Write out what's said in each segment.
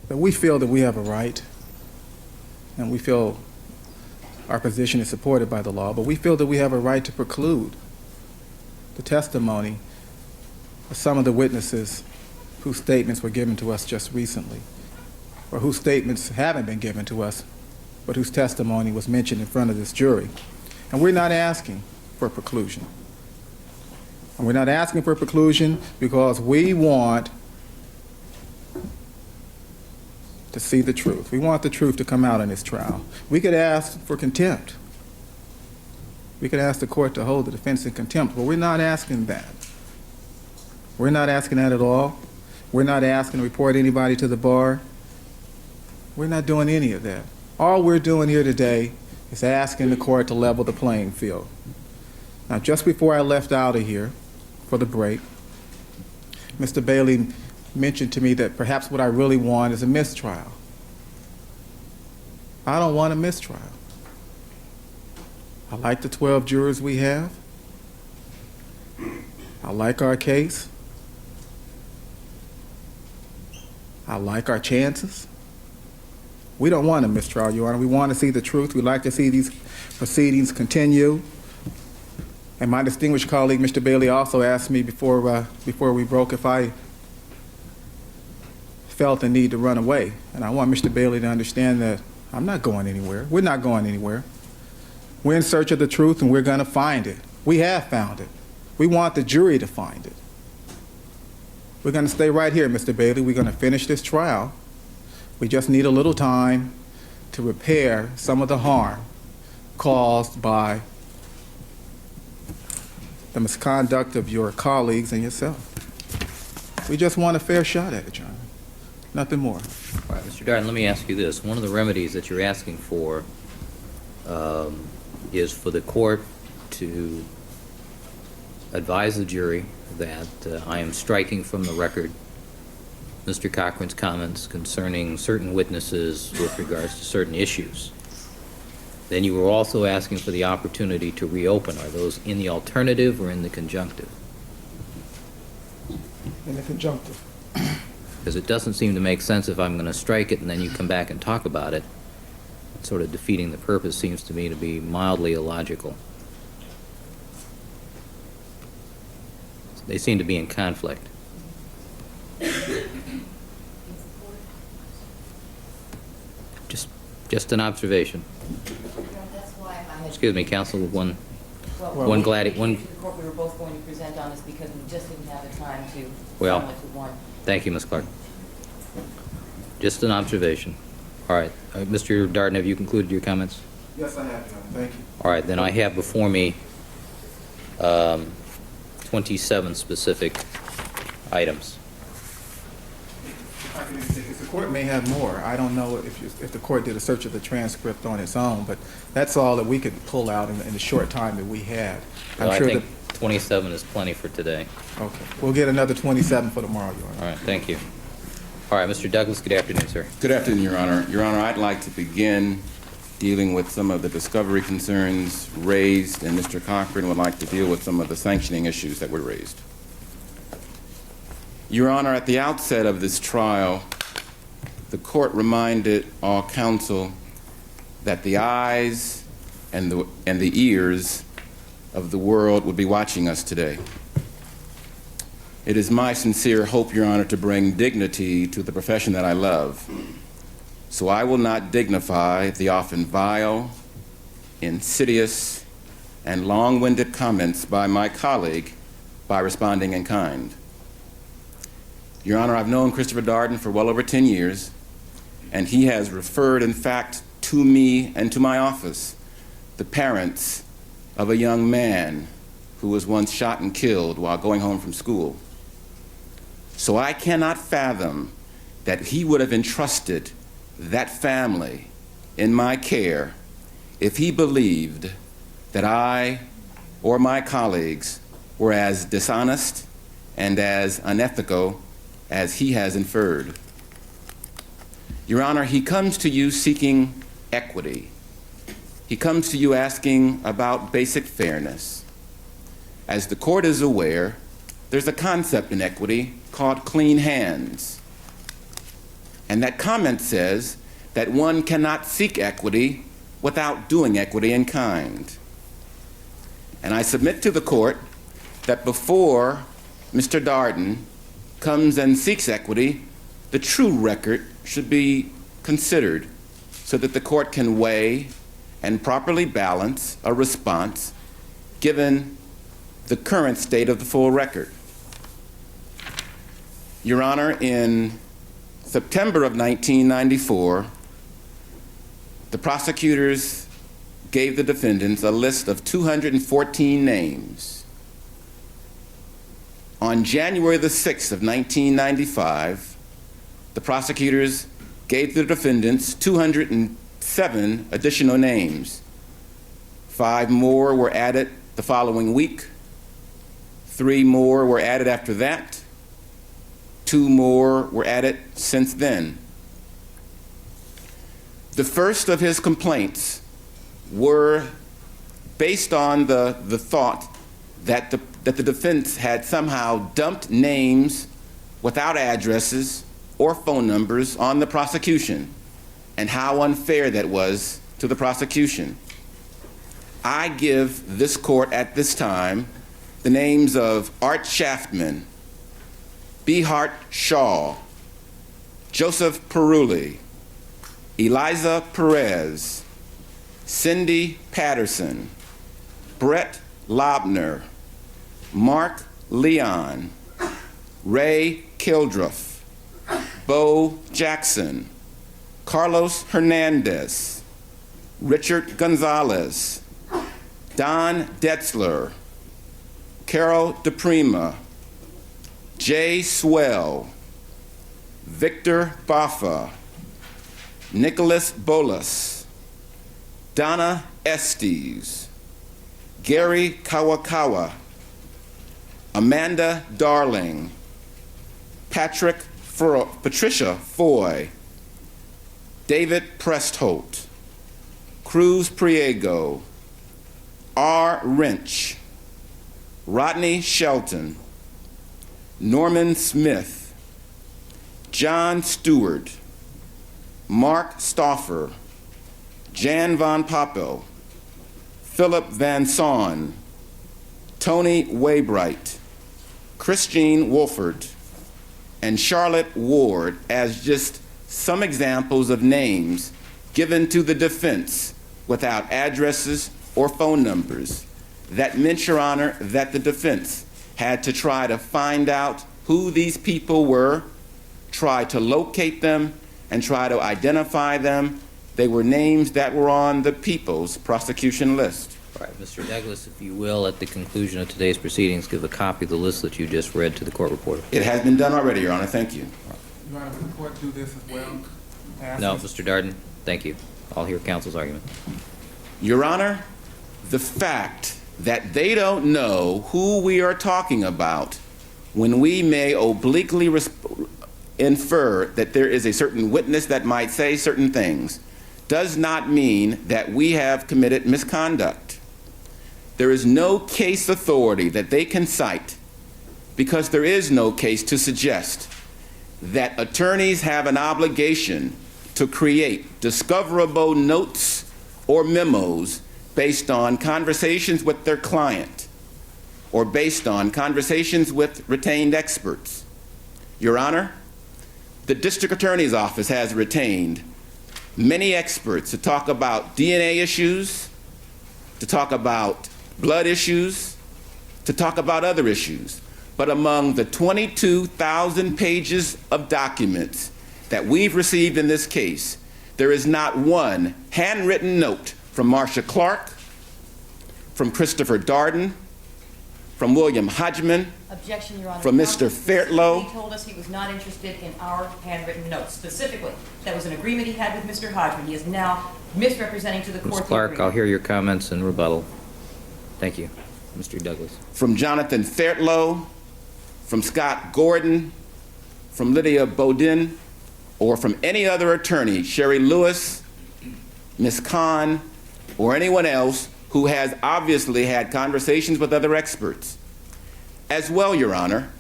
But we feel that we have a right, and we feel our position is supported by the law, but we feel that we have a right to preclude the testimony of some of the witnesses whose statements were given to us just recently, or whose statements haven't been given to us, but whose testimony was mentioned in front of this jury. And we're not asking for preclusion. And we're not asking for preclusion because we want to see the truth. We want the truth to come out in this trial. We could ask for contempt. We could ask the court to hold the defense in contempt, but we're not asking that. We're not asking that at all. We're not asking to report anybody to the bar. We're not doing any of that. All we're doing here today is asking the court to level the playing field. Now, just before I left out of here for the break, Mr. Bailey mentioned to me that perhaps what I really want is a mistrial. I don't want a mistrial. I like the 12 jurors we have. I like our case. I like our chances. We don't want a mistrial, Your Honor. We want to see the truth. We'd like to see these proceedings continue. And my distinguished colleague, Mr. Bailey, also asked me before we broke if I felt the need to run away. And I want Mr. Bailey to understand that I'm not going anywhere. We're not going anywhere. We're in search of the truth, and we're going to find it. We have found it. We want the jury to find it. We're going to stay right here, Mr. Bailey. We're going to finish this trial. We just need a little time to repair some of the harm caused by the misconduct of your colleagues and yourself. We just want a fair shot at it, John. Nothing more. All right, Mr. Darden, let me ask you this. One of the remedies that you're asking for is for the court to advise the jury that I am striking from the record Mr. Cochran's comments concerning certain witnesses with regards to certain issues. Then you were also asking for the opportunity to reopen. Are those in the alternative or in the conjunctive? In the conjunctive. Because it doesn't seem to make sense if I'm going to strike it and then you come back and talk about it. Sort of defeating the purpose seems to me to be mildly illogical. They seem to be in conflict. Just an observation. That's why I had. Excuse me, counsel. One The court we were both going to present on is because we just didn't have the time to. Well, summarize with one. thank you, Ms. Clark. Just an observation. All right, Mr. Darden, have you concluded your comments? Yes, I have, John. Thank you. All right, then I have before me 27 specific items. If the court may have more. I don't know if the court did a search of the transcript on its own, but that's all that we could pull out in the short time that we had. Well, I think 27 is plenty for today. Okay. We'll get another 27 for tomorrow, Your Honor. All right, thank you. All right, Mr. Douglas, good afternoon, sir. Good afternoon, Your Honor. Your Honor, I'd like to begin dealing with some of the discovery concerns raised, and Mr. Cochran would like to deal with some of the sanctioning issues that were raised. Your Honor, at the outset of this trial, the court reminded all counsel that the eyes and the ears of the world would be watching us today. It is my sincere hope, Your Honor, to bring dignity to the profession that I love. So I will not dignify the often vile, insidious, and long-winded comments by my colleague by responding in kind. Your Honor, I've known Christopher Darden for well over 10 years, and he has referred, in fact, to me and to my office, the parents of a young man who was once shot and killed while going home from school. So I cannot fathom that he would have entrusted that family in my care if he believed that I or my colleagues were as dishonest and as unethical as he has inferred. Your Honor, he comes to you seeking equity. He comes to you asking about basic fairness. As the court is aware, there's a concept in equity called clean hands. And that comment says that one cannot seek equity without doing equity in kind. And I submit to the court that before Mr. Darden comes and seeks equity, the true record should be considered so that the court can weigh and properly balance a response given the current state of the full record. Your Honor, in September of 1994, the prosecutors gave the defendants a list of 214 names. On January the 6th of 1995, the prosecutors gave the defendants 207 additional names. 5 more were added the following week. 3 more were added after that. 2 more were added since then. The first of his complaints were based on the thought that the defense had somehow dumped names without addresses or phone numbers on the prosecution, and how unfair that was to the prosecution. I give this court at this time the names of Art Shaftman, Behart Shaw, Joseph Perulli, Eliza Perez, Cindy Patterson, Brett Lobner, Mark Leon, Ray Kildruff, Bo Jackson, Carlos Hernandez, Richard Gonzalez, Don Detzler, Carol DePrima, Jay Swell, Victor Baffa, Nicholas Bolas, Donna Estes, Gary Kawakawa, Amanda Darling, Patricia Foy, David Prestholt, Cruz Priego, R. Wrench, Rodney Shelton, Norman Smith, John Stewart, Mark Stauffer, Jan Von Poppel, Philip Van Saun, Tony Waybright, Christine Wolford, and Charlotte Ward as just some examples of names given to the defense without addresses or phone numbers. That meant, Your Honor, that the defense had to try to find out who these people were, try to locate them, and try to identify them. They were names that were on the people's prosecution list. All right, Mr. Douglas, if you will, at the conclusion of today's proceedings, give a copy of the list that you just read to the court reporter. It has been done already, Your Honor. Thank you. Your Honor, will the court do this as well? No, Mr. Darden, thank you. I'll hear counsel's argument. Your Honor, the fact that they don't know who we are talking about when we may obliquely infer that there is a certain witness that might say certain things does not mean that we have committed misconduct. There is no case authority that they can cite, because there is no case to suggest that attorneys have an obligation to create discoverable notes or memos based on conversations with their client or based on conversations with retained experts. Your Honor, the district attorney's office has retained many experts to talk about DNA issues, to talk about blood issues, to talk about other issues. But among the 22,000 pages of documents that we've received in this case, there is not one handwritten note from Marcia Clark, from Christopher Darden, from William Hodgman, Objection, Your Honor. from Mr. Fairtlow. He told us he was not interested in our handwritten notes. Specifically, that was an agreement he had with Mr. Hodgman. He is now misrepresenting to the court Ms. the Clark, agreement. I'll hear your comments in rebuttal. Thank you. Mr. Douglas. from Jonathan Fairtlow, from Scott Gordon, from Lydia Bodin, or from any other attorney, Sherry Lewis, Ms. Kahn, or anyone else who has obviously had conversations with other experts. As well, Your Honor,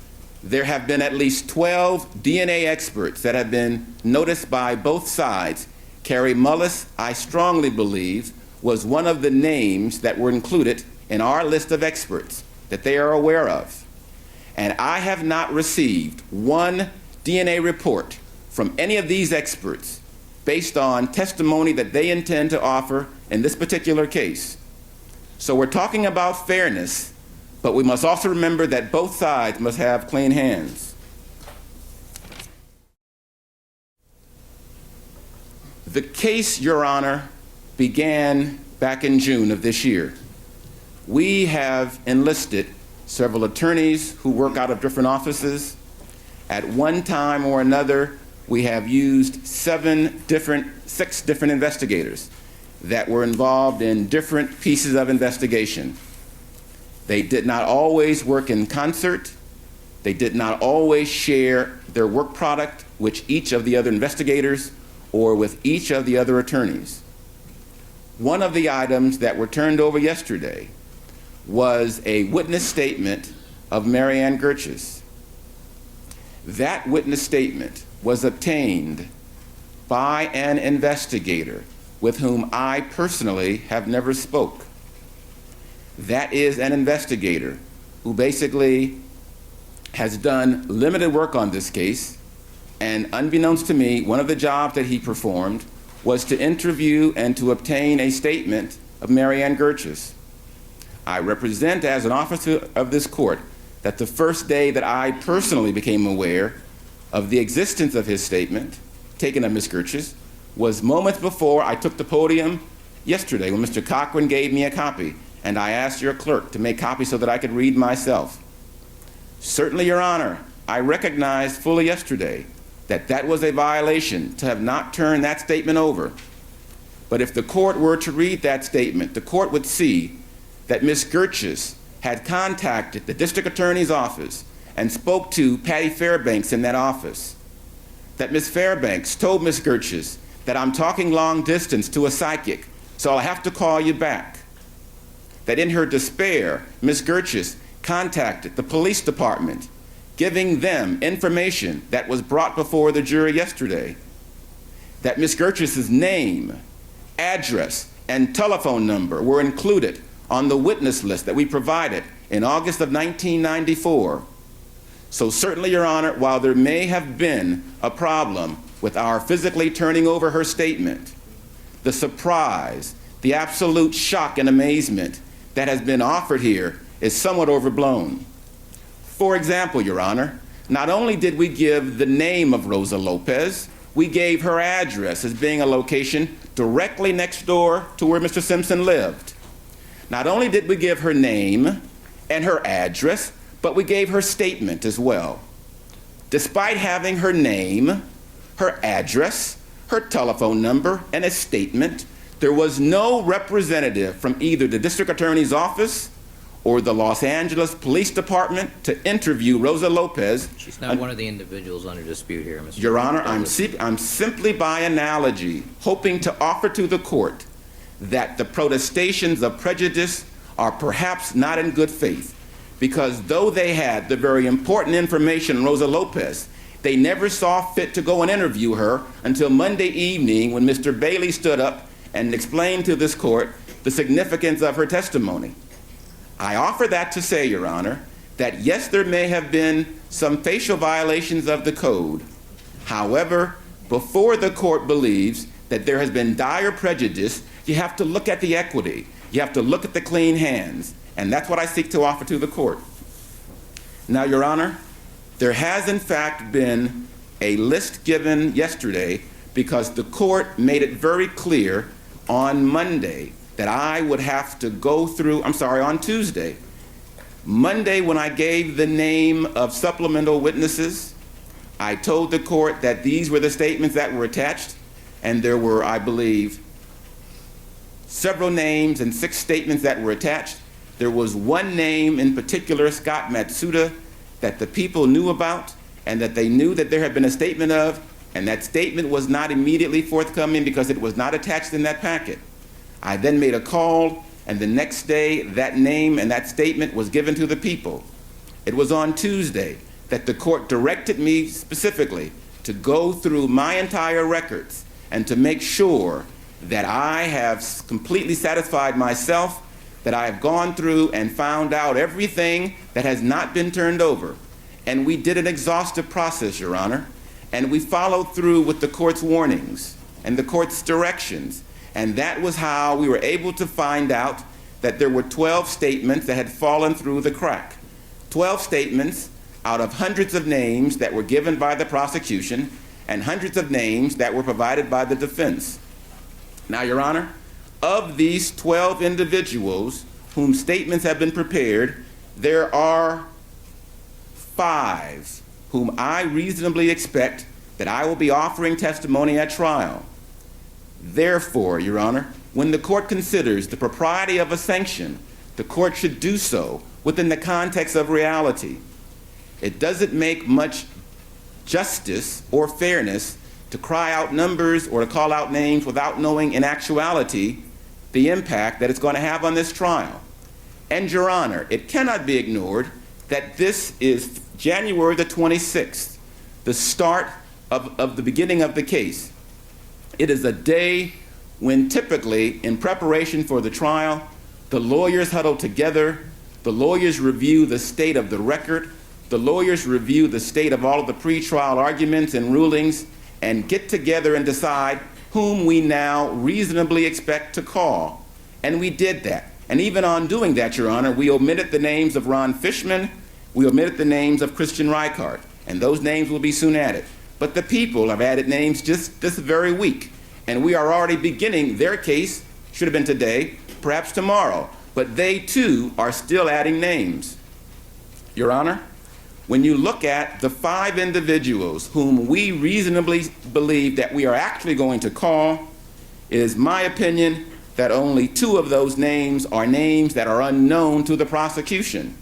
there have been at least 12 DNA experts that have been noticed by both sides. Carrie Mullis, I strongly believe, was one of the names that were included in our list of experts that they are aware of. And I have not received one DNA report from any of these experts based on testimony that they intend to offer in this particular case. So we're talking about fairness, but we must also remember that both sides must have clean hands. The case, Your Honor, began back in June of this year. We have enlisted several attorneys who work out of different offices. At one time or another, we have used 6 different investigators that were involved in different pieces of investigation. They did not always work in concert. They did not always share their work product with each of the other investigators or with each of the other attorneys. One of the items that were turned over yesterday was a witness statement of Mary Ann Gertjes. That witness statement was obtained by an investigator with whom I personally have never spoke. That is an investigator who basically has done limited work on this case, and unbeknownst to me, one of the jobs that he performed was to interview and to obtain a statement of Mary Ann Gertjes. I represent as an officer of this court that the first day that I personally became aware of the existence of his statement, taken of Ms. Gertjes, was moments before I took the podium yesterday when Mr. Cochran gave me a copy, and I asked your clerk to make copies so that I could read myself. Certainly, Your Honor, I recognized fully yesterday that that was a violation to have not turned that statement over. But if the court were to read that statement, the court would see that Ms. Gertjes had contacted the district attorney's office and spoke to Patty Fairbanks in that office. That Ms. Fairbanks told Ms. Gertjes that I'm talking long distance to a psychic, so I'll have to call you back. That in her despair, Ms. Gertjes contacted the police department, giving them information that was brought before the jury yesterday. That Ms. Gertjes' name, address, and telephone number were included on the witness list that we provided in August of 1994. So certainly, Your Honor, while there may have been a problem with our physically turning over her statement, the surprise, the absolute shock and amazement that has been offered here is somewhat overblown. For example, Your Honor, not only did we give the name of Rosa Lopez, we gave her address as being a location directly next door to where Mr. Simpson lived. Not only did we give her name and her address, but we gave her statement as well. Despite having her name, her address, her telephone number, and a statement, there was no representative from either the district attorney's office or the Los Angeles Police Department to interview Rosa Lopez. She's not one of the individuals under dispute here, Mr. Your Honor, I'm simply by analogy hoping to offer to the court that the protestations of prejudice are perhaps not in good faith, because though they had the very important information on Rosa Lopez, they never saw fit to go and interview her until Monday evening when Mr. Bailey stood up and explained to this court the significance of her testimony. I offer that to say, Your Honor, that yes, there may have been some facial violations of the code. However, before the court believes that there has been dire prejudice, you have to look at the equity. You have to look at the clean hands. And that's what I seek to offer to the court. Now, Your Honor, there has in fact been a list given yesterday because the court made it very clear on Monday that I would have to go through, on Tuesday. Monday, when I gave the name of supplemental witnesses, I told the court that these were the statements that were attached, and there were, I believe, several names and 6 statements that were attached. There was one name in particular, Scott Matsuda, that the people knew about and that they knew that there had been a statement of, and that statement was not immediately forthcoming because it was not attached in that packet. I then made a call, and the next day that name and that statement was given to the people. It was on Tuesday that the court directed me specifically to go through my entire records and to make sure that I have completely satisfied myself, that I have gone through and found out everything that has not been turned over. And we did an exhaustive process, Your Honor, and we followed through with the court's warnings and the court's directions. And that was how we were able to find out that there were 12 statements that had fallen through the crack. 12 statements out of hundreds of names that were given by the prosecution and hundreds of names that were provided by the defense. Now, Your Honor, of these 12 individuals whom statements have been prepared, there are 5 whom I reasonably expect that I will be offering testimony at trial. Therefore, Your Honor, when the court considers the propriety of a sanction, the court should do so within the context of reality. It doesn't make much justice or fairness to cry out numbers or to call out names without knowing in actuality the impact that it's going to have on this trial. And Your Honor, it cannot be ignored that this is January the 26th, the start of the beginning of the case. It is a day when typically, in preparation for the trial, the lawyers huddle together, the lawyers review the state of the record, the lawyers review the state of all of the pretrial arguments and rulings, and get together and decide whom we now reasonably expect to call. And we did that. And even on doing that, Your Honor, we omitted the names of Ron Fishman, we omitted the names of Christian Reichardt, and those names will be soon added. But the people have added names just this very week, and we are already beginning their case, should have been today, perhaps tomorrow, but they too are still adding names. Your Honor, when you look at the 5 individuals whom we reasonably believe that we are actually going to call, it is my opinion that only 2 of those names are names that are unknown to the prosecution.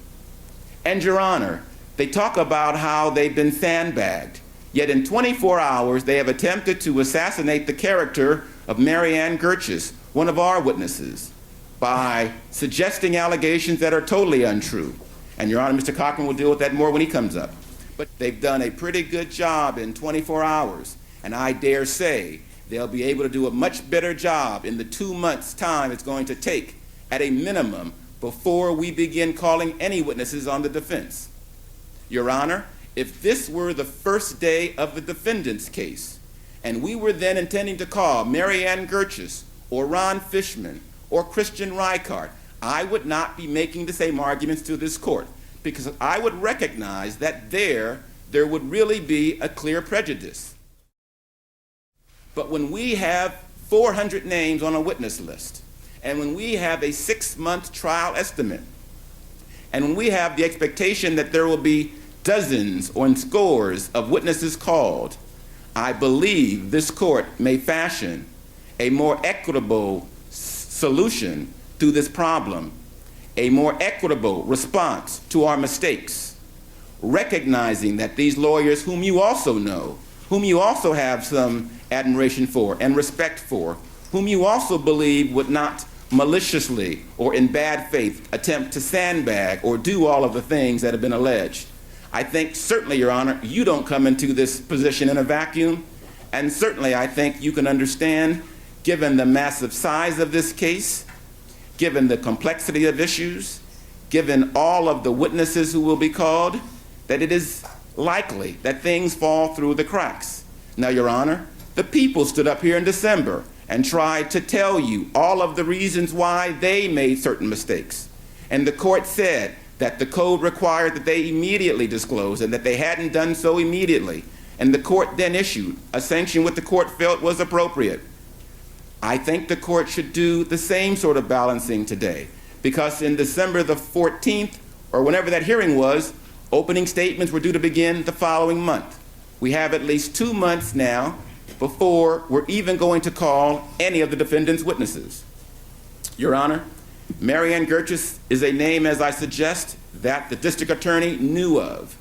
And Your Honor, they talk about how they've been sandbagged, yet in 24 hours they have attempted to assassinate the character of Mary Ann Gertjes, one of our witnesses, by suggesting allegations that are totally untrue. And Your Honor, Mr. Cochran will deal with that more when he comes up. But they've done a pretty good job in 24 hours, and I dare say they'll be able to do a much better job in the 2 months' time it's going to take, at a minimum, before we begin calling any witnesses on the defense. Your Honor, if this were the first day of the defendant's case, and we were then intending to call Mary Ann Gertjes or Ron Fishman or Christian Reichardt, I would not be making the same arguments to this court, because I would recognize that there would really be a clear prejudice. But when we have 400 names on a witness list, and when we have a 6-month trial estimate, and when we have the expectation that there will be dozens or scores of witnesses called, I believe this court may fashion a more equitable solution to this problem, a more equitable response to our mistakes, recognizing that these lawyers whom you also know, whom you also have some admiration for and respect for, whom you also believe would not maliciously or in bad faith attempt to sandbag or do all of the things that have been alleged. I think certainly, Your Honor, you don't come into this position in a vacuum, and certainly I think you can understand, given the massive size of this case, given the complexity of issues, given all of the witnesses who will be called, that it is likely that things fall through the cracks. Now, Your Honor, the people stood up here in December and tried to tell you all of the reasons why they made certain mistakes. And the court said that the code required that they immediately disclose and that they hadn't done so immediately. And the court then issued a sanction which the court felt was appropriate. I think the court should do the same sort of balancing today, because in December the 14th, or whenever that hearing was, opening statements were due to begin the following month. We have at least 2 months now before we're even going to call any of the defendant's witnesses. Your Honor, Mary Ann Gertjes is a name, as I suggest, that the district attorney knew of.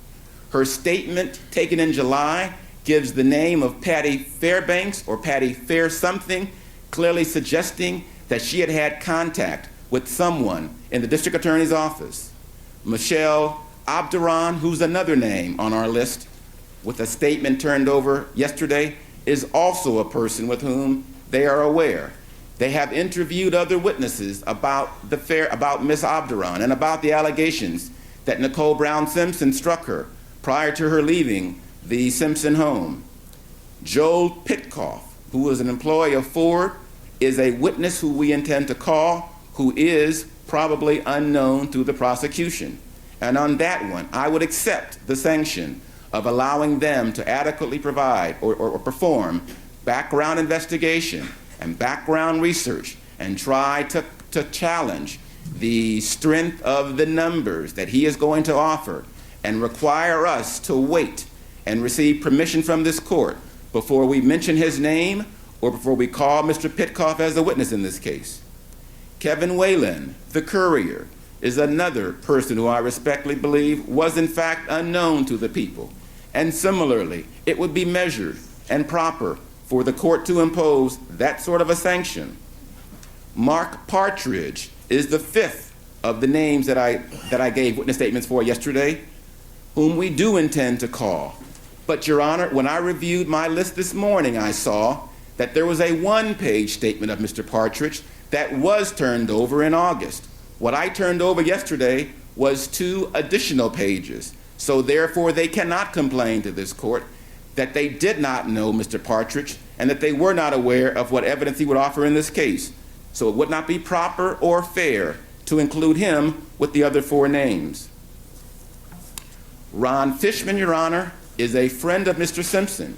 Her statement taken in July gives the name of Patty Fairbanks or Patty Fair something, clearly suggesting that she had had contact with someone in the district attorney's office. Michelle Abduran, who's another name on our list, with a statement turned over yesterday, is also a person with whom they are aware. They have interviewed other witnesses about Miss Abduran and about the allegations that Nicole Brown Simpson struck her prior to her leaving the Simpson home. Joel Pitkoff, who was an employee of Ford, is a witness who we intend to call, who is probably unknown to the prosecution. And on that one, I would accept the sanction of allowing them to adequately provide or perform background investigation and background research and try to challenge the strength of the numbers that he is going to offer and require us to wait and receive permission from this court before we mention his name or before we call Mr. Pitkoff as a witness in this case. Kevin Whalen, the courier, is another person who I respectfully believe was in fact unknown to the people. And similarly, it would be measured and proper for the court to impose that sort of a sanction. Mark Partridge is the fifth of the names that I gave witness statements for yesterday, whom we do intend to call. But Your Honor, when I reviewed my list this morning, I saw that there was a one-page statement of Mr. Partridge that was turned over in August. What I turned over yesterday was 2 additional pages. So therefore, they cannot complain to this court that they did not know Mr. Partridge and that they were not aware of what evidence he would offer in this case. So it would not be proper or fair to include him with the other 4 names. Ron Fishman, Your Honor, is a friend of Mr. Simpson.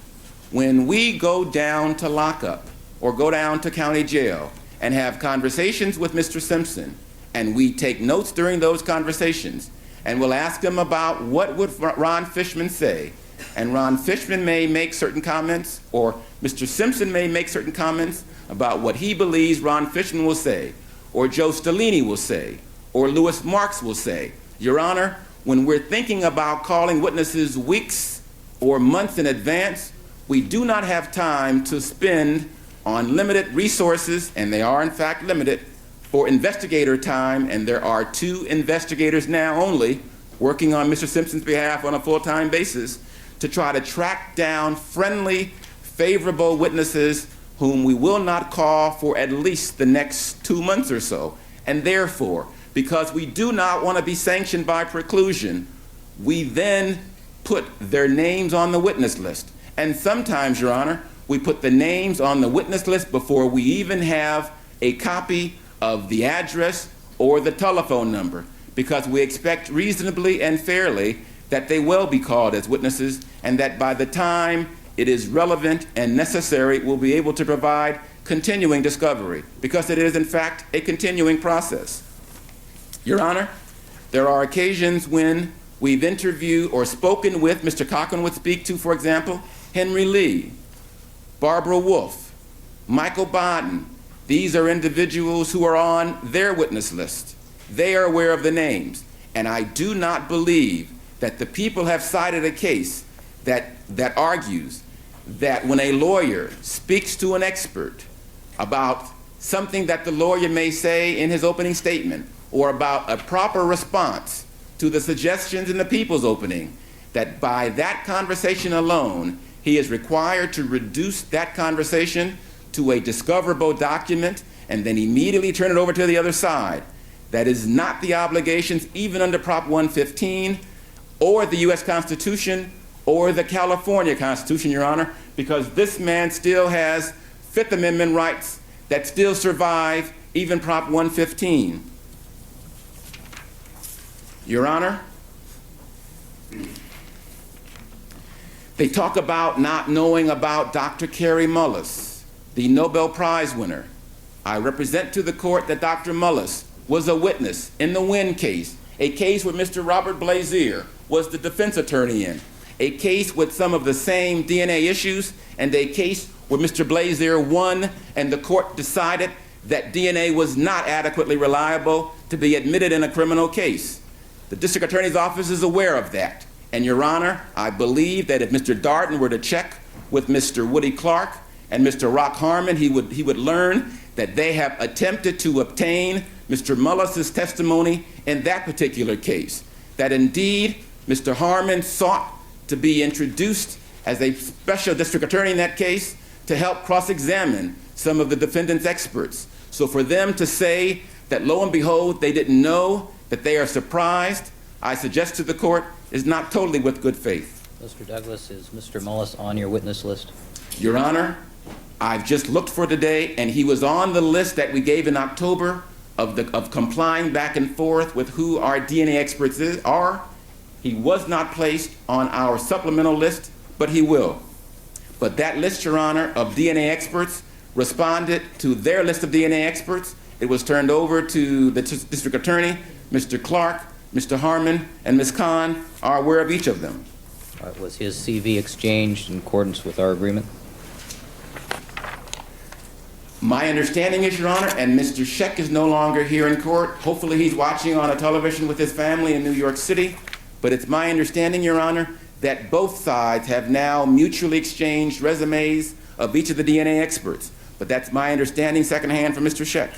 When we go down to lockup or go down to county jail and have conversations with Mr. Simpson, and we take notes during those conversations, and we'll ask him about what would Ron Fishman say, and Ron Fishman may make certain comments, or Mr. Simpson may make certain comments about what he believes Ron Fishman will say, or Joe Stellini will say, or Louis Marks will say. Your Honor, when we're thinking about calling witnesses weeks or months in advance, we do not have time to spend on limited resources, and they are in fact limited, for investigator time, and there are 2 investigators now only working on Mr. Simpson's behalf on a full-time basis to try to track down friendly, favorable witnesses whom we will not call for at least the next 2 months or so. And therefore, because we do not want to be sanctioned by preclusion, we then put their names on the witness list. And sometimes, Your Honor, we put the names on the witness list before we even have a copy of the address or the telephone number, because we expect reasonably and fairly that they will be called as witnesses, and that by the time it is relevant and necessary, we'll be able to provide continuing discovery, because it is in fact a continuing process. Your Honor, there are occasions when we've interviewed or spoken with, Mr. Cochran would speak to, for example, Henry Lee, Barbara Wolf, Michael Bodden. These are individuals who are on their witness list. They are aware of the names. And I do not believe that the people have cited a case that argues that when a lawyer speaks to an expert about something that the lawyer may say in his opening statement, or about a proper response to the suggestions in the people's opening, that by that conversation alone, he is required to reduce that conversation to a discoverable document and then immediately turn it over to the other side. That is not the obligations, even under Prop 115 or the U.S. Constitution or the California Constitution, Your Honor, because this man still has Fifth Amendment rights that still survive even Prop 115. Your Honor, they talk about not knowing about Dr. Carey Mullis, the Nobel Prize winner. I represent to the court that Dr. Mullis was a witness in the Wynn case, a case where Mr. Robert Blazier was the defense attorney in, a case with some of the same DNA issues, and a case where Mr. Blazier won and the court decided that DNA was not adequately reliable to be admitted in a criminal case. The district attorney's office is aware of that. And Your Honor, I believe that if Mr. Darden were to check with Mr. Woody Clark and Mr. Rock Harmon, he would learn that they have attempted to obtain Mr. Mullis's testimony in that particular case. that indeed Mr. Harmon sought to be introduced as a special district attorney in that case to help cross-examine some of the defendant's experts. So for them to say that, lo and behold, they didn't know, that they are surprised, I suggest to the court, is not totally with good faith. Mr. Douglas, is Mr. Mullis on your witness list? Your Honor, I've just looked for today, and he was on the list that we gave in October of complying back and forth with who our DNA experts are. He was not placed on our supplemental list, but he will. But that list, Your Honor, of DNA experts responded to their list of DNA experts. It was turned over to the district attorney. Mr. Clark, Mr. Harmon, and Ms. Khan are aware of each of them. All right, was his CV exchanged in accordance with our agreement? My understanding is, Your Honor, and Mr. Scheck is no longer here in court. Hopefully he's watching on a television with his family in New York City. But it's my understanding, Your Honor, that both sides have now mutually exchanged resumes of each of the DNA experts. But that's my understanding secondhand from Mr. Scheck.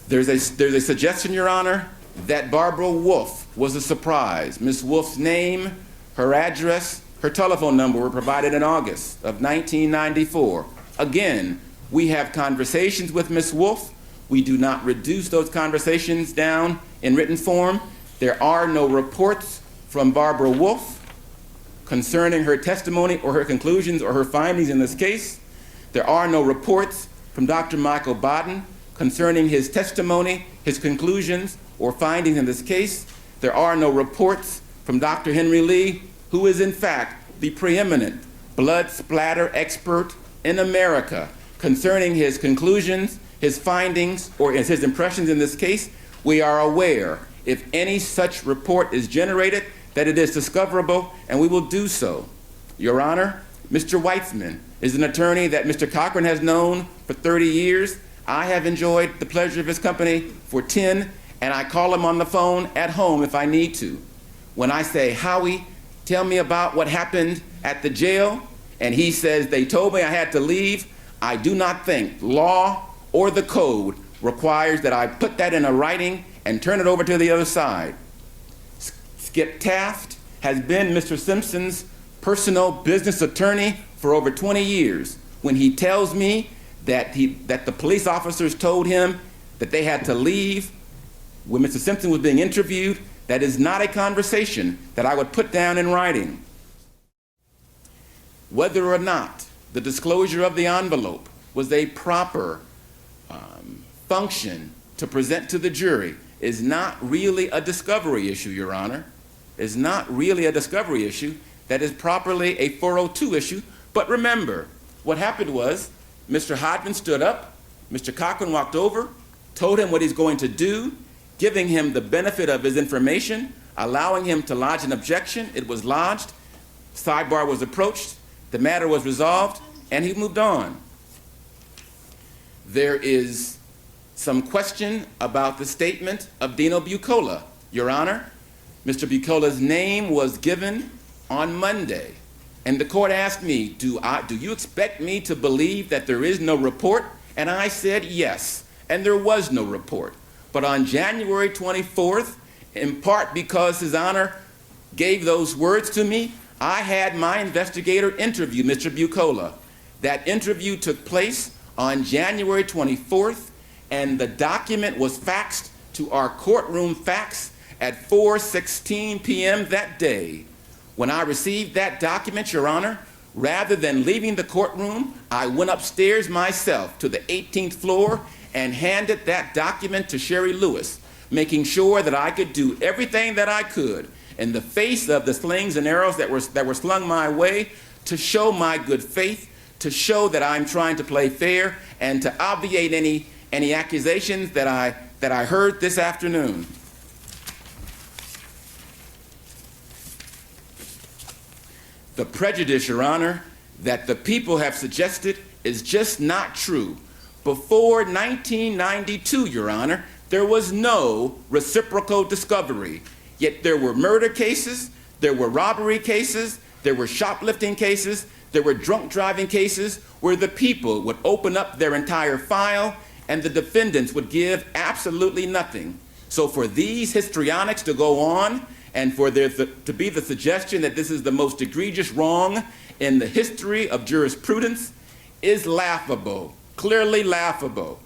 There's a suggestion, Your Honor, that Barbara Wolf was a surprise. Ms. Wolf's name, her address, her telephone number were provided in August of 1994. Again, we have conversations with Ms. Wolf. We do not reduce those conversations down in written form. There are no reports from Barbara Wolf concerning her testimony or her conclusions or her findings in this case. There are no reports from Dr. Michael Baden concerning his testimony, his conclusions, or findings in this case. There are no reports from Dr. Henry Lee, who is in fact the preeminent blood splatter expert in America concerning his conclusions, his findings, or his impressions in this case. We are aware if any such report is generated that it is discoverable, and we will do so. Your Honor, Mr. Weitzman is an attorney that Mr. Cochran has known for 30 years. I have enjoyed the pleasure of his company for 10, and I call him on the phone at home if I need to. When I say, Howie, tell me about what happened at the jail, and he says, they told me I had to leave, I do not think law or the code requires that I put that in a writing and turn it over to the other side. Skip Taft has been Mr. Simpson's personal business attorney for over 20 years. When he tells me that the police officers told him that they had to leave when Mr. Simpson was being interviewed, that is not a conversation that I would put down in writing. Whether or not the disclosure of the envelope was a proper function to present to the jury is not really a discovery issue, Your Honor. Is not really a discovery issue. That is properly a 402 issue. But remember, what happened was Mr. Hodgman stood up, Mr. Cochran walked over, told him what he's going to do, giving him the benefit of his information, allowing him to lodge an objection. It was lodged, sidebar was approached, the matter was resolved, and he moved on. There is some question about the statement of Dino Bucola. Your Honor, Mr. Bucola's name was given on Monday, and the court asked me, do you expect me to believe that there is no report? And I said yes, and there was no report. But on January 24th, in part because His Honor gave those words to me, I had my investigator interview Mr. Bucola. That interview took place on January 24th, and the document was faxed to our courtroom fax at 4:16 p.m. that day. When I received that document, Your Honor, rather than leaving the courtroom, I went upstairs myself to the 18th floor and handed that document to Sherry Lewis, making sure that I could do everything that I could in the face of the slings and arrows that were slung my way to show my good faith, to show that I'm trying to play fair, and to obviate any accusations that I heard this afternoon. The prejudice, Your Honor, that the people have suggested is just not true. Before 1992, Your Honor, there was no reciprocal discovery. Yet there were murder cases, there were robbery cases, there were shoplifting cases, there were drunk driving cases where the people would open up their entire file and the defendants would give absolutely nothing. So for these histrionics to go on and for there to be the suggestion that this is the most egregious wrong in the history of jurisprudence is laughable, clearly laughable.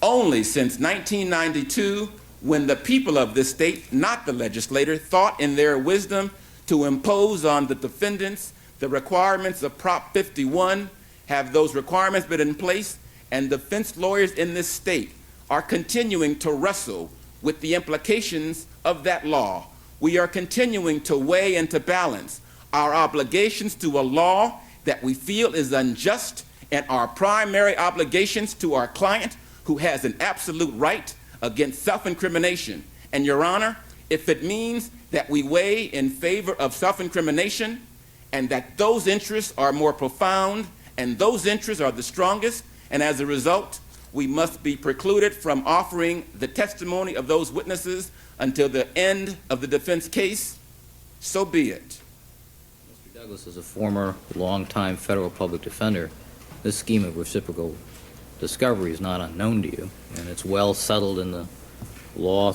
Only since 1992, when the people of this state, not the legislator, thought in their wisdom to impose on the defendants the requirements of Prop 51, have those requirements been in place, and defense lawyers in this state are continuing to wrestle with the implications of that law. We are continuing to weigh and to balance our obligations to a law that we feel is unjust and our primary obligations to our client who has an absolute right against self-incrimination. And Your Honor, if it means that we weigh in favor of self-incrimination and that those interests are more profound and those interests are the strongest, and as a result, we must be precluded from offering the testimony of those witnesses until the end of the defense case, so be it. Mr. Douglas, as a former longtime federal public defender, this scheme of reciprocal discovery is not unknown to you, and it's well settled in the law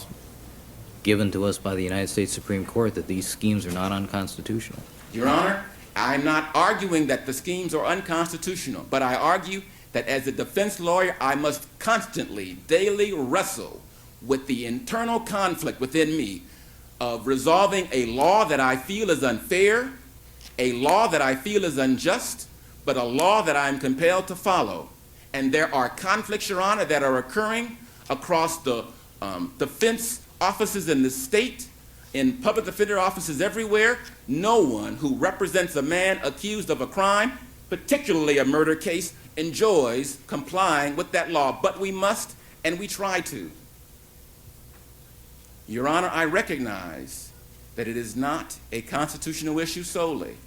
given to us by the United States Supreme Court that these schemes are not unconstitutional. Your Honor, I'm not arguing that the schemes are unconstitutional, but I argue that as a defense lawyer, I must constantly, daily wrestle with the internal conflict within me of resolving a law that I feel is unfair, a law that I feel is unjust, but a law that I am compelled to follow. And there are conflicts, Your Honor, that are occurring across the defense offices in the state, in public defender offices everywhere. No one who represents a man accused of a crime, particularly a murder case, enjoys complying with that law, but we must and we try to. Your Honor, I recognize that it is not a constitutional issue solely.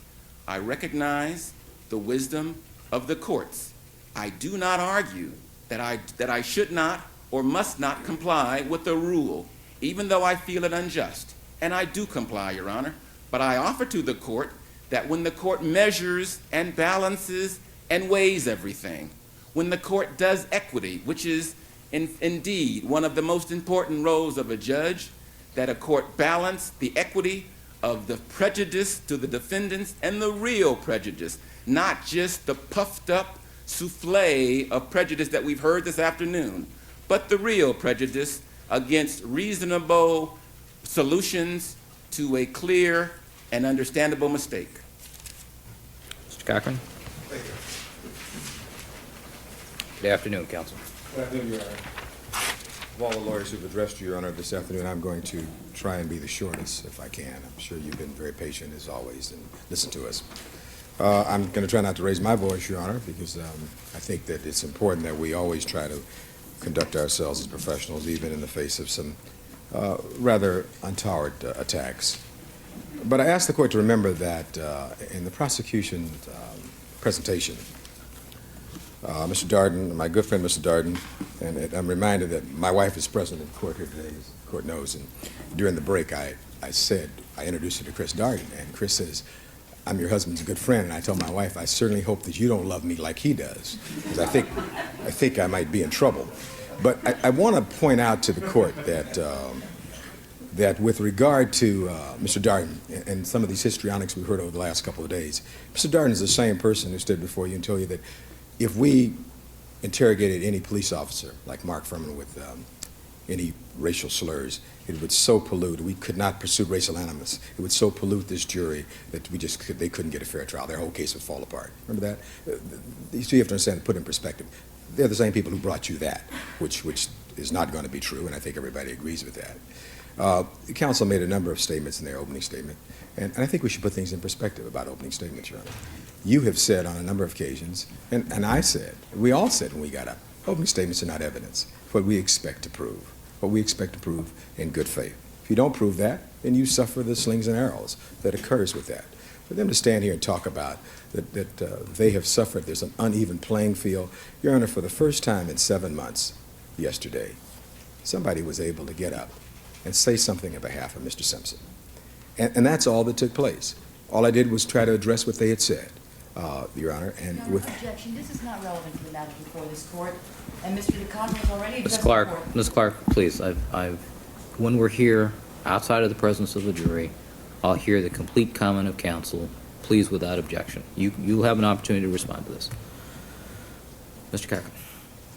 I recognize the wisdom of the courts. I do not argue that I should not or must not comply with the rule, even though I feel it unjust. And I do comply, Your Honor, but I offer to the court that when the court measures and balances and weighs everything, when the court does equity, which is indeed one of the most important roles of a judge, that a court balance the equity of the prejudice to the defendants and the real prejudice, not just the puffed up souffle of prejudice that we've heard this afternoon, but the real prejudice against reasonable solutions to a clear and understandable mistake. Mr. Cochran? Thank you. Good afternoon, counsel. Good afternoon, Your Honor. Of all the lawyers who've addressed you, Your Honor, this afternoon, I'm going to try and be the shortest if I can. I'm sure you've been very patient, as always, and listened to us. I'm going to try not to raise my voice, Your Honor, because I think that it's important that we always try to conduct ourselves as professionals, even in the face of some rather untoward attacks. But I ask the court to remember that in the prosecution presentation, Mr. Darden, my good friend Mr. Darden, and I'm reminded that my wife is present in court here today, as the court knows, and during the break I introduced her to Chris Darden, and Chris says, "I'm your husband's good friend," and I told my wife, "I certainly hope that you don't love me like he does, because I think I might be in trouble." But I want to point out to the court that that with regard to Mr. Darden and some of these histrionics we've heard over the last couple of days, Mr. Darden is the same person who stood before you and told you that if we interrogated any police officer, like Mark Furman, with any racial slurs, it would so pollute. We could not pursue racial animus. It would so pollute this jury that they couldn't get a fair trial. Their whole case would fall apart. Remember that? These two, you have to understand, put in perspective. They're the same people who brought you that, which is not going to be true, and I think everybody agrees with that. The counsel made a number of statements in their opening statement, and I think we should put things in perspective about opening statements, Your Honor. You have said on a number of occasions, and I said, we all said when we got up, opening statements are not evidence. What we expect to prove. What we expect to prove in good faith. If you don't prove that, then you suffer the slings and arrows that occurs with that. For them to stand here and talk about that they have suffered, there's an uneven playing field. Your Honor, for the first time in 7 months yesterday, somebody was able to get up and say something on behalf of Mr. Simpson. And that's all that took place. All I did was try to address what they had said, Your Honor. And Your Honor, objection. This is not relevant to the matter before this court. And Mr. DeConn has already Ms. addressed the Clark, court. Ms. Clark, please, when we're here, outside of the presence of the jury, I'll hear the complete comment of counsel, please, without objection. You'll have an opportunity to respond to this. Mr. Cochran.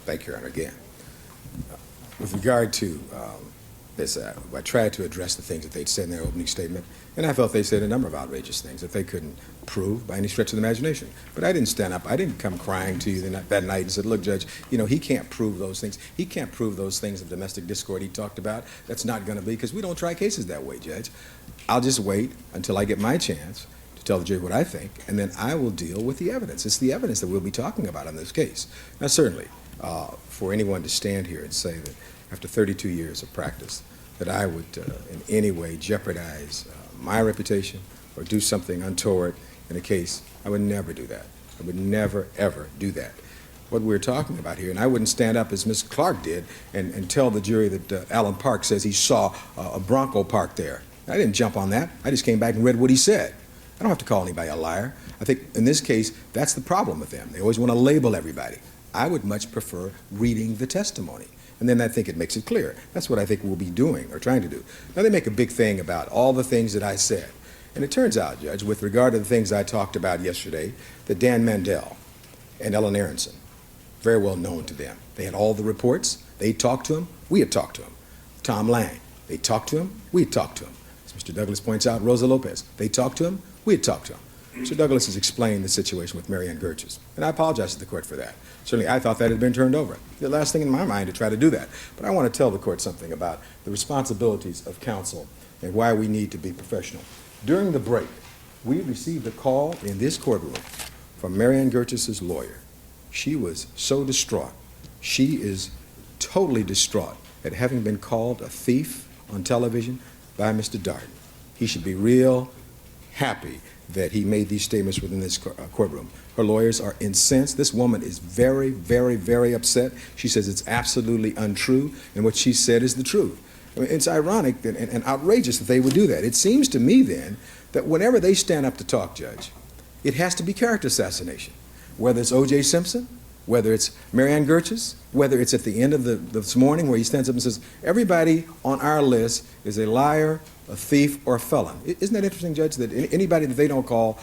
Thank you, Your Honor, again. With regard to this, I tried to address the things that they'd said in their opening statement, and I felt they said a number of outrageous things that they couldn't prove by any stretch of the imagination. But I didn't stand up. I didn't come crying to you that night and said, look, Judge, you know, he can't prove those things. He can't prove those things of domestic discord he talked about. That's not going to be, because we don't try cases that way, Judge. I'll just wait until I get my chance to tell the jury what I think, and then I will deal with the evidence. It's the evidence that we'll be talking about in this case. Now, certainly, for anyone to stand here and say that after 32 years of practice that I would in any way jeopardize my reputation or do something untoward in a case, I would never do that. I would never, ever do that. What we're talking about here, and I wouldn't stand up as Ms. Clark did and tell the jury that Alan Park says he saw a Bronco parked there. I didn't jump on that. I just came back and read what he said. I don't have to call anybody a liar. I think in this case, that's the problem with them. They always want to label everybody. I would much prefer reading the testimony. And then I think it makes it clear. That's what I think we'll be doing or trying to do. Now, they make a big thing about all the things that I said. And it turns out, Judge, with regard to the things I talked about yesterday, that Dan Mandel and Ellen Aronson, very well known to them. They had all the reports. They talked to him. We had talked to him. Tom Lang, they talked to him. We had talked to him. As Mr. Douglas points out, Rosa Lopez, they talked to him. We had talked to him. Mr. Douglas has explained the situation with Marianne Gertges, and I apologize to the court for that. Certainly, I thought that had been turned over. The last thing in my mind to try to do that. But I want to tell the court something about the responsibilities of counsel and why we need to be professional. During the break, we received a call in this courtroom from Marianne Gertges' lawyer. She was so distraught. She is totally distraught at having been called a thief on television by Mr. Darden. He should be real happy that he made these statements within this courtroom. Her lawyers are incensed. This woman is very, very, very upset. She says it's absolutely untrue, and what she said is the truth. I mean, it's ironic and outrageous that they would do that. It seems to me, then, that whenever they stand up to talk, Judge, it has to be character assassination. Whether it's O.J. Simpson, whether it's Marianne Gertges, whether it's at the end of this morning where he stands up and says, everybody on our list is a liar, a thief, or a felon. Isn't that interesting, Judge, that anybody that they don't call,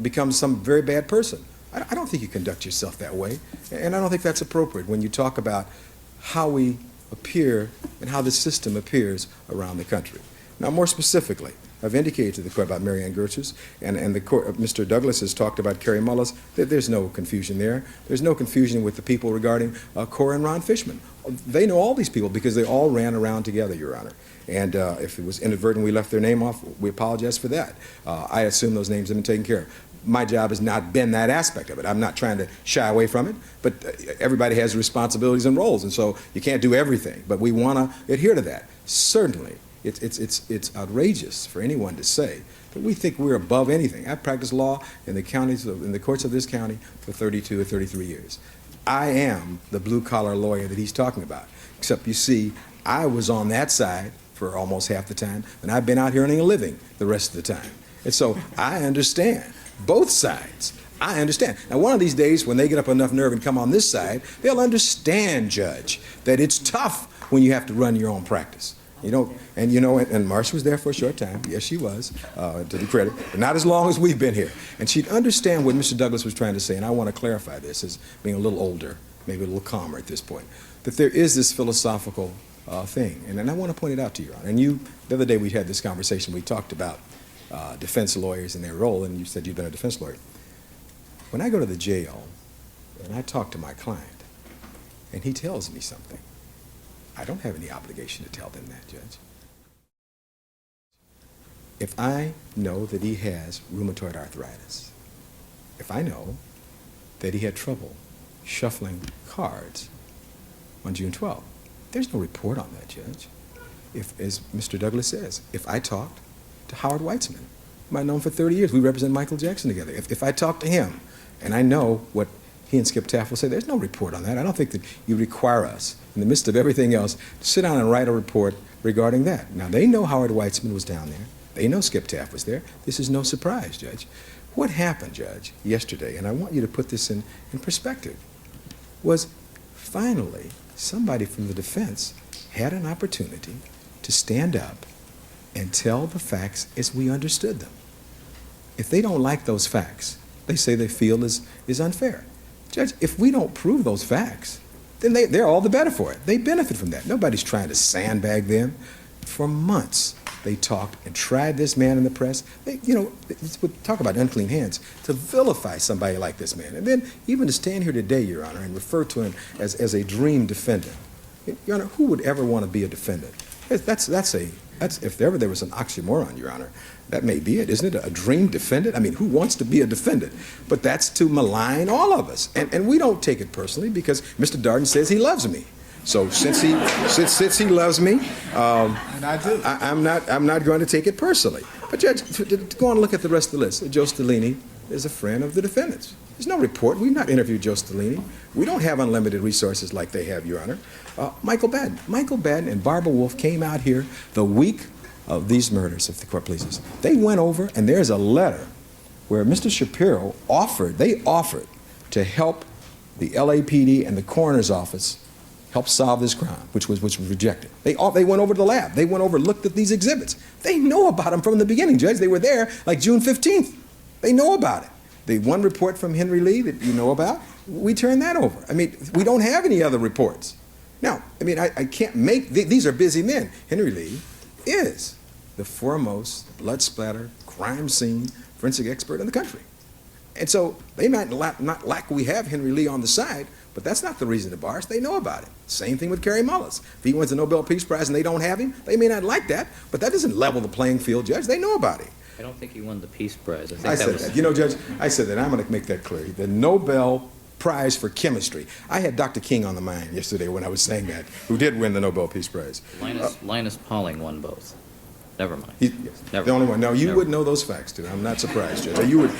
becomes some very bad person? I don't think you conduct yourself that way, and I don't think that's appropriate when you talk about how we appear and how the system appears around the country. Now, more specifically, I've indicated to the court about Marianne Gertges, and the court, Mr. Douglas has talked about Kerry Mullis. There's no confusion there. There's no confusion with the people regarding Cora and Ron Fishman. They know all these people because they all ran around together, Your Honor. And if it was inadvertent we left their name off, we apologize for that. I assume those names have been taken care of. My job has not been that aspect of it. I'm not trying to shy away from it, but everybody has responsibilities and roles, and so you can't do everything. But we want to adhere to that. Certainly, it's outrageous for anyone to say that we think we're above anything. I've practiced law in the courts of this county for 32 or 33 years. I am the blue-collar lawyer that he's talking about, except you see, I was on that side for almost half the time, and I've been out here earning a living the rest of the time. And so I understand both sides. I understand. Now, one of these days, when they get up enough nerve and come on this side, they'll understand, Judge, that it's tough when you have to run your own practice. And Marcia was there for a short time. Yes, she was, to the credit, but not as long as we've been here. And she'd understand what Mr. Douglas was trying to say, and I want to clarify this as being a little older, maybe a little calmer at this point, that there is this philosophical thing, and I want to point it out to you, Your Honor. And the other day we had this conversation, we talked about defense lawyers and their role, and you said you've been a defense lawyer. When I go to the jail and I talk to my client and he tells me something, I don't have any obligation to tell them that, Judge. If I know that he has rheumatoid arthritis, if I know that he had trouble shuffling cards on June 12th, there's no report on that, Judge. If, as Mr. Douglas says, if I talked to Howard Weitzman, whom I've known for 30 years, we represent Michael Jackson together, if I talk to him and I know what he and Skip Taft will say, there's no report on that. I don't think that you require us, in the midst of everything else, to sit down and write a report regarding that. Now, they know Howard Weitzman was down there. They know Skip Taft was there. This is no surprise, Judge. What happened, Judge, yesterday, and I want you to put this in perspective, was finally, somebody from the defense had an opportunity to stand up and tell the facts as we understood them. If they don't like those facts, they say they feel is unfair. Judge, if we don't prove those facts, then they're all the better for it. They benefit from that. Nobody's trying to sandbag them. For months, they talked and tried this man in the press. Talk about unclean hands, to vilify somebody like this man. And then even to stand here today, Your Honor, and refer to him as a dream defendant. Your Honor, who would ever want to be a defendant? That's if ever there was an oxymoron, Your Honor, that may be it, isn't it? A dream defendant? I mean, who wants to be a defendant? But that's to malign all of us. And we don't take it personally because Mr. Darden says he loves me. So since he loves me, And I do. I'm not going to take it personally. But Judge, to go on and look at the rest of the list, Joe Stellini is a friend of the defendants. There's no report. We've not interviewed Joe Stellini. We don't have unlimited resources like they have, Your Honor. Michael Baden and Barbara Wolf came out here the week of these murders, if the court pleases. They went over, and there's a letter where Mr. Shapiro offered to help the LAPD and the coroner's office help solve this crime, which was rejected. They went over to the lab. They went over, looked at these exhibits. They know about them from the beginning, Judge. They were there like June 15th. They know about it. The one report from Henry Lee that you know about, we turned that over. I mean, we don't have any other reports. Now, I mean, I can't make, these are busy men. Henry Lee is the foremost blood splatter, crime scene, forensic expert in the country. And so they might not lack we have Henry Lee on the side, but that's not the reason to bar us. They know about it. Same thing with Kerry Mullis. If he wins the Nobel Peace Prize and they don't have him, they may not like that, but that doesn't level the playing field, Judge. They know about it. I don't think he won the Peace Prize. I said that. You know, Judge, I said that. I'm going to make that clear. The Nobel Prize for Chemistry. I had Dr. King on the mind yesterday when I was saying that, who did win the Nobel Peace Prize. Linus Pauling won both. Never mind. The only one. No, you would know those facts, too. I'm not surprised, Judge. You would.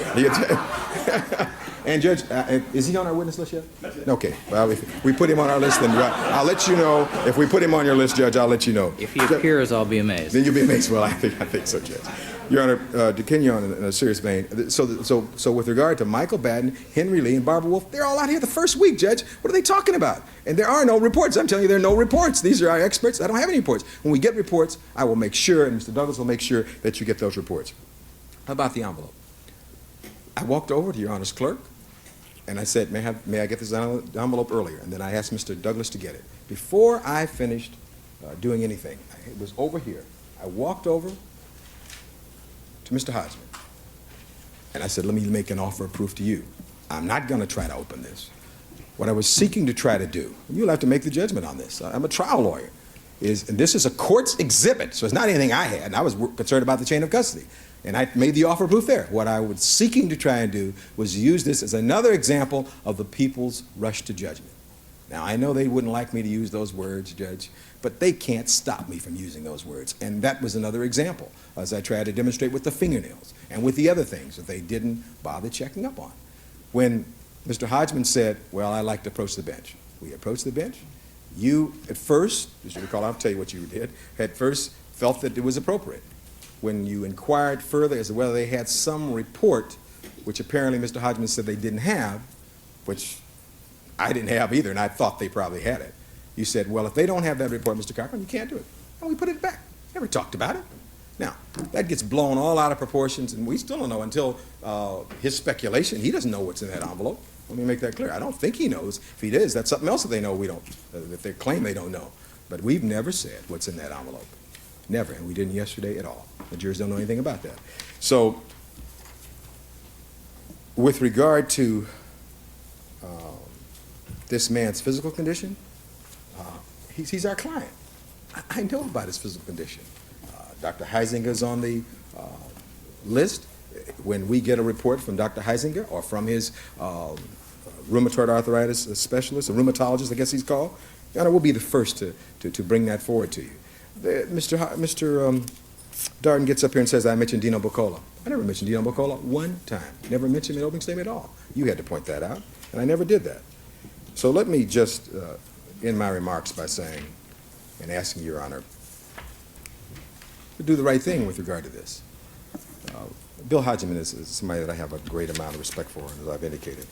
And Judge, is he on our witness list yet? Okay. Well, if we put him on our list, then I'll let you know. If we put him on your list, Judge, I'll let you know. If he appears, I'll be amazed. Then you'll be amazed. Well, I think so, Judge. Your Honor, to continue on in a serious vein, so with regard to Michael Baden, Henry Lee, and Barbara Wolf, they're all out here the first week, Judge. What are they talking about? And there are no reports. I'm telling you, there are no reports. These are our experts. I don't have any reports. When we get reports, I will make sure, and Mr. Douglas will make sure that you get those reports. How about the envelope? I walked over to Your Honor's clerk, and I said, may I get this envelope earlier? And then I asked Mr. Douglas to get it. Before I finished doing anything, it was over here. I walked over to Mr. Hodgman, and I said, let me make an offer of proof to you. I'm not going to try to open this. What I was seeking to try to do, and you'll have to make the judgment on this, I'm a trial lawyer, and this is a court's exhibit, so it's not anything I had, and I was concerned about the chain of custody, and I made the offer of proof there. What I was seeking to try and do was use this as another example of the people's rush to judgment. Now, I know they wouldn't like me to use those words, Judge, but they can't stop me from using those words. And that was another example, as I tried to demonstrate with the fingernails and with the other things that they didn't bother checking up on. When Mr. Hodgman said, well, I'd like to approach the bench. We approached the bench. You, at first, as you recall, I'll tell you what you did, at first felt that it was appropriate. When you inquired further as to whether they had some report, which apparently Mr. Hodgman said they didn't have, which I didn't have either, and I thought they probably had it. You said, well, if they don't have that report, Mr. Cochran, you can't do it. And we put it back. Never talked about it. Now, that gets blown all out of proportions, and we still don't know until his speculation. He doesn't know what's in that envelope. Let me make that clear. I don't think he knows. If he does, that's something else that they know we don't, that they claim they don't know. But we've never said what's in that envelope. Never, and we didn't yesterday at all. The jurors don't know anything about that. So, with regard to this man's physical condition, he's our client. I know about his physical condition. Dr. Heisinger's on the list. When we get a report from Dr. Heisinger or from his rheumatoid arthritis specialist, a rheumatologist, I guess he's called, we'll be the first to bring that forward to you. Mr. Darden gets up here and says, I mentioned Dino Bocola. I never mentioned Dino Bocola one time. Never mentioned him in opening statement at all. You had to point that out, and I never did that. So let me just end my remarks by saying and asking Your Honor to do the right thing with regard to this. Bill Hodgman is somebody that I have a great amount of respect for, as I've indicated.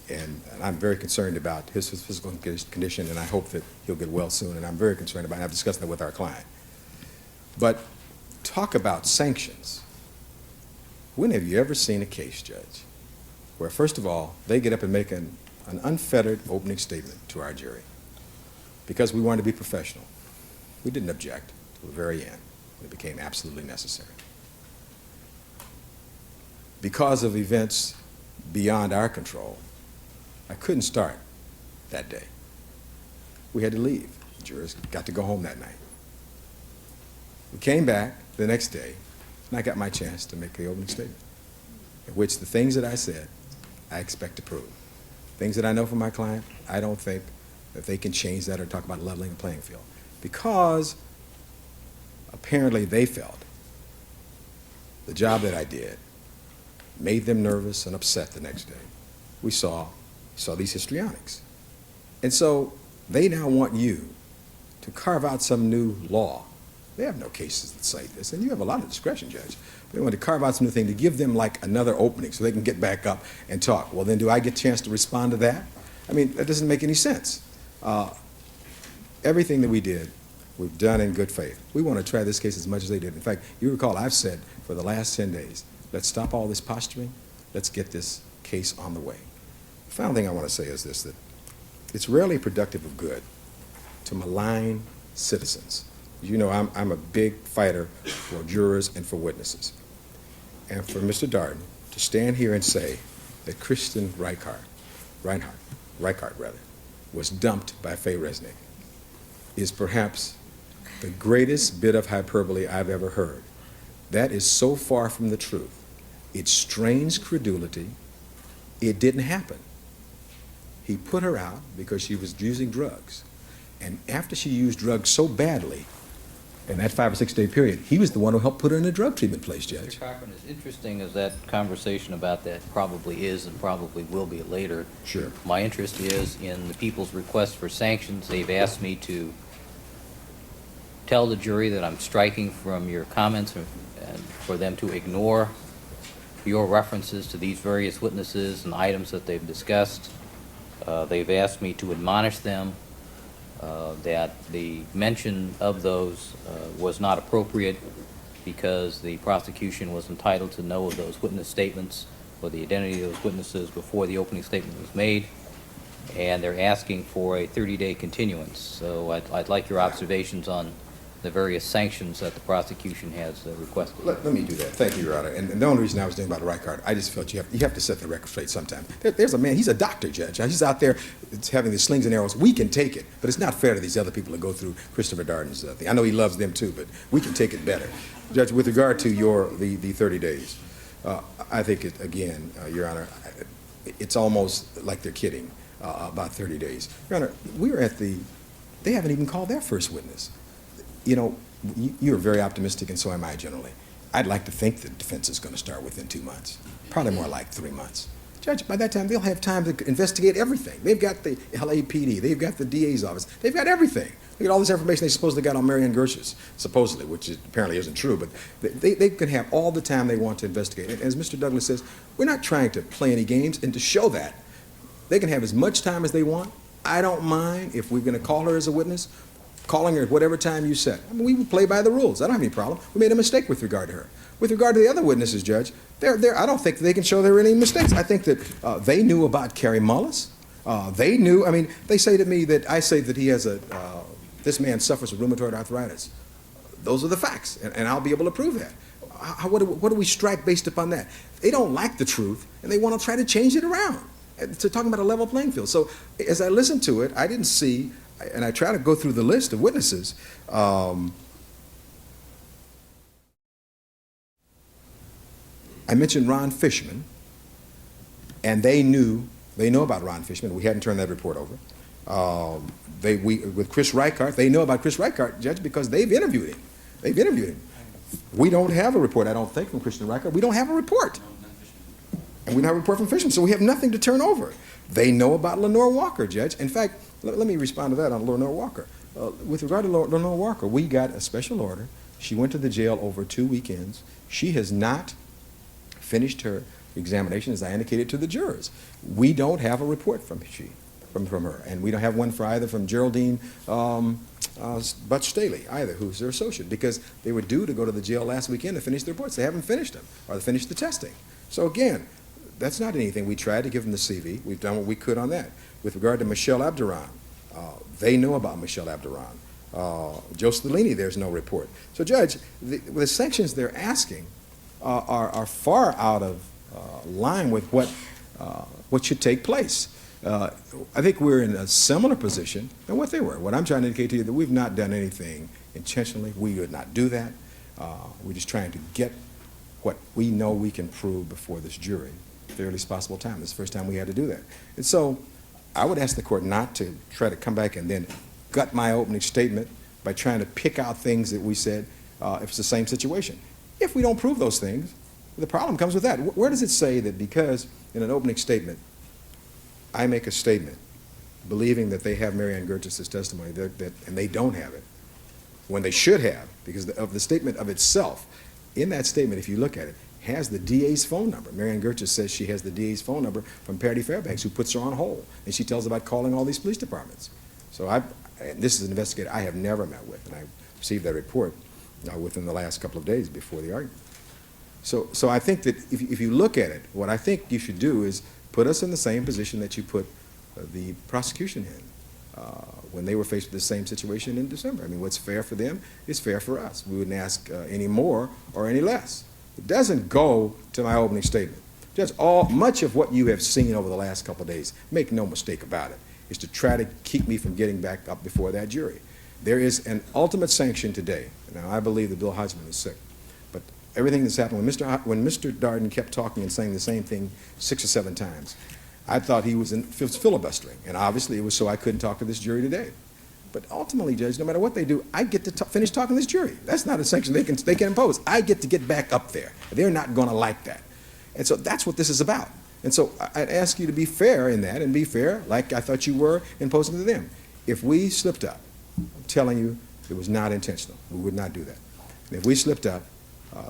And I'm very concerned about his physical condition, and I hope that he'll get well soon, and I'm very concerned about it. I've discussed that with our client. But talk about sanctions. When have you ever seen a case, Judge, where, first of all, they get up and make an unfettered opening statement to our jury? Because we wanted to be professional. We didn't object to the very end when it became absolutely necessary. Because of events beyond our control, I couldn't start that day. We had to leave. The jurors got to go home that night. We came back the next day, and I got my chance to make the opening statement, in which the things that I said, I expect to prove. Things that I know from my client, I don't think that they can change that or talk about leveling the playing field. Because apparently they felt the job that I did made them nervous and upset the next day. We saw these histrionics. And so they now want you to carve out some new law. They have no cases that cite this, and you have a lot of discretion, Judge. They want to carve out some new thing to give them like another opening so they can get back up and talk. Well, then do I get a chance to respond to that? I mean, that doesn't make any sense. Everything that we did, we've done in good faith. We want to try this case as much as they did. In fact, you recall I've said for the last 10 days, let's stop all this posturing. Let's get this case on the way. The final thing I want to say is this, that it's rarely productive of good to malign citizens. You know, I'm a big fighter for jurors and for witnesses. And for Mr. Darden to stand here and say that Kristen Reinhardt, was dumped by Faye Resnick is perhaps the greatest bit of hyperbole I've ever heard. That is so far from the truth. It strains credulity. It didn't happen. He put her out because she was using drugs. And after she used drugs so badly, in that 5 or 6 day period, he was the one who helped put her in a drug treatment place, Judge. Mr. Cochran, as interesting as that conversation about that probably is and probably will be later, Sure. my interest is in the people's request for sanctions. They've asked me to tell the jury that I'm striking from your comments and for them to ignore your references to these various witnesses and items that they've discussed. They've asked me to admonish them that the mention of those was not appropriate because the prosecution was entitled to know of those witness statements or the identity of those witnesses before the opening statement was made, and they're asking for a 30-day continuance. So I'd like your observations on the various sanctions that the prosecution has requested. Let me do that. Thank you, Your Honor. And the only reason I was doing about the right card, I just felt you have to set the record straight sometime. There's a man, he's a doctor, Judge. He's out there having these slings and arrows. We can take it, but it's not fair to these other people that go through Christopher Darden's thing. I know he loves them too, but we can take it better. Judge, with regard to the 30 days, I think, again, Your Honor, it's almost like they're kidding about 30 days. Your Honor, they haven't even called their first witness. You know, you're very optimistic, and so am I generally. I'd like to think the defense is going to start within 2 months, probably more like 3 months. Judge, by that time, they'll have time to investigate everything. They've got the LAPD, they've got the DA's office, they've got everything. They got all this information they supposedly got on Marianne Gersh's, supposedly, which apparently isn't true, but they can have all the time they want to investigate. And as Mr. Douglas says, we're not trying to play any games, and to show that, they can have as much time as they want. I don't mind if we're going to call her as a witness, calling her at whatever time you set. I mean, we would play by the rules. I don't have any problem. We made a mistake with regard to her. With regard to the other witnesses, Judge, I don't think they can show there were any mistakes. I think that they knew about Carrie Mullis. They knew, I mean, they say to me that I say that he has this man suffers from rheumatoid arthritis. Those are the facts, and I'll be able to prove that. What do we strike based upon that? They don't like the truth, and they want to try to change it around to talking about a level playing field. So as I listened to it, I didn't see, and I try to go through the list of witnesses. I mentioned Ron Fishman, and they know about Ron Fishman. We hadn't turned that report over. With Chris Reichardt, they know about Chris Reichardt, Judge, because they've interviewed him. They've interviewed him. We don't have a report, I don't think, from Christian Reichardt. We don't have a report. And we don't have a report from Fishman, so we have nothing to turn over. They know about Lenore Walker, Judge. In fact, let me respond to that on Lenore Walker. With regard to Lenore Walker, we got a special order. She went to the jail over 2 weekends. She has not finished her examination, as I indicated to the jurors. We don't have a report from her, and we don't have one either from Geraldine Butch Staley either, who's their associate, because they were due to go to the jail last weekend to finish their reports. They haven't finished them, or they finished the testing. So again, that's not anything. We tried to give them the CV. We've done what we could on that. With regard to Michelle Abduran, they know about Michelle Abduran. Joe Stellini, there's no report. So, Judge, the sanctions they're asking are far out of line with what should take place. I think we're in a similar position than what they were. What I'm trying to indicate to you that we've not done anything intentionally. We would not do that. We're just trying to get what we know we can prove before this jury at the earliest possible time. This is the first time we had to do that. And so I would ask the court not to try to come back and then gut my opening statement by trying to pick out things that we said if it's the same situation. If we don't prove those things, the problem comes with that. Where does it say that because in an opening statement I make a statement believing that they have Marianne Gertis' testimony and they don't have it, when they should have, because of the statement of itself, in that statement, if you look at it, has the DA's phone number. Marianne Gertis says she has the DA's phone number from Patty Fairbanks, who puts her on hold, and she tells about calling all these police departments. So and this is an investigator I have never met with, and I received that report within the last couple of days before the argument. So I think that if you look at it, what I think you should do is put us in the same position that you put the prosecution in when they were faced with the same situation in December. I mean, what's fair for them is fair for us. We wouldn't ask any more or any less. It doesn't go to my opening statement. Just much of what you have seen over the last couple of days, make no mistake about it, is to try to keep me from getting back up before that jury. There is an ultimate sanction today. Now, I believe that Bill Hodgman is sick, but everything that's happened, when Mr. Darden kept talking and saying the same thing 6 or 7 times, I thought he was filibustering, and obviously it was so I couldn't talk to this jury today. But ultimately, Judge, no matter what they do, I get to finish talking to this jury. That's not a sanction they can impose. I get to get back up there. They're not going to like that. And so that's what this is about. And so I'd ask you to be fair in that, and be fair like I thought you were imposing to them. If we slipped up, I'm telling you, it was not intentional. We would not do that. And if we slipped up,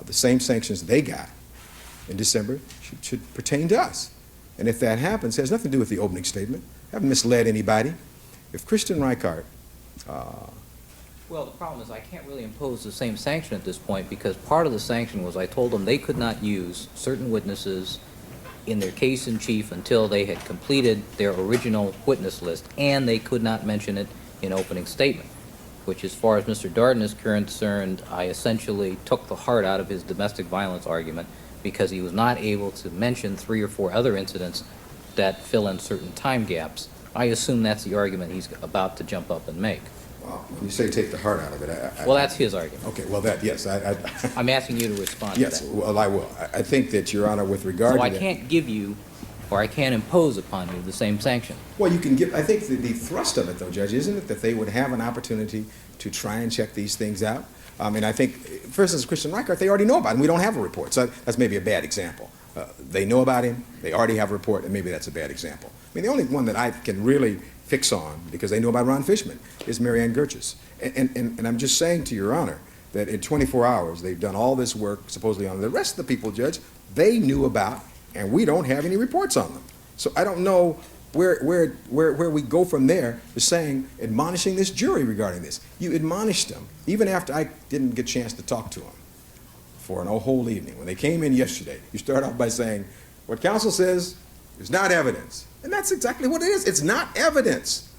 the same sanctions they got in December should pertain to us. And if that happens, it has nothing to do with the opening statement. I haven't misled anybody. If Christian Reichardt... Well, the problem is I can't really impose the same sanction at this point, because part of the sanction was I told them they could not use certain witnesses in their case in chief until they had completed their original witness list, and they could not mention it in opening statement, which, as far as Mr. Darden is concerned, I essentially took the heart out of his domestic violence argument, because he was not able to mention 3 or 4 other incidents that fill in certain time gaps. I assume that's the argument he's about to jump up and make. Well, you say take the heart out of it. Well, that's his argument. Okay, well, yes. I'm asking you to respond yes, to that. well, I will. I think that, Your Honor, with regard So to I that... can't give you, or I can't impose upon you the same sanction. Well, you can give... I think the thrust of it, though, Judge, isn't it that they would have an opportunity to try and check these things out? I mean, I think, for instance, Christian Reichardt, they already know about him. We don't have a report, so that's maybe a bad example. They know about him, they already have a report, and maybe that's a bad example. I mean, the only one that I can really fix on, because they know about Ron Fishman, is Marianne Gertis. And I'm just saying to Your Honor that in 24 hours, they've done all this work supposedly on the rest of the people, Judge, they knew about, and we don't have any reports on them. So I don't know where we go from there to saying, admonishing this jury regarding this. You admonished them, even after I didn't get a chance to talk to them for an whole evening. When they came in yesterday, you start off by saying, what counsel says is not evidence. And that's exactly what it is. It's not evidence.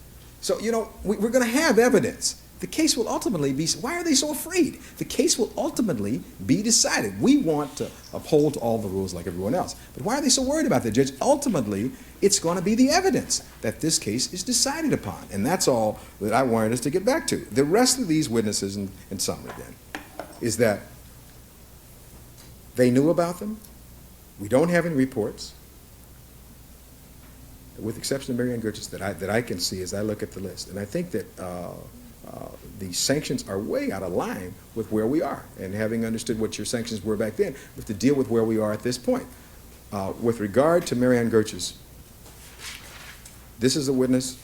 So, you know, we're going to have evidence. The case will ultimately be, why are they so afraid? The case will ultimately be decided. We want to uphold all the rules like everyone else. But why are they so worried about that, Judge? Ultimately, it's going to be the evidence that this case is decided upon. And that's all that I wanted us to get back to. The rest of these witnesses, in summary then, is that they knew about them. We don't have any reports, with the exception of Marianne Gertis, that I can see as I look at the list. And I think that the sanctions are way out of line with where we are. And having understood what your sanctions were back then, we have to deal with where we are at this point. With regard to Marianne Gertis, this is a witness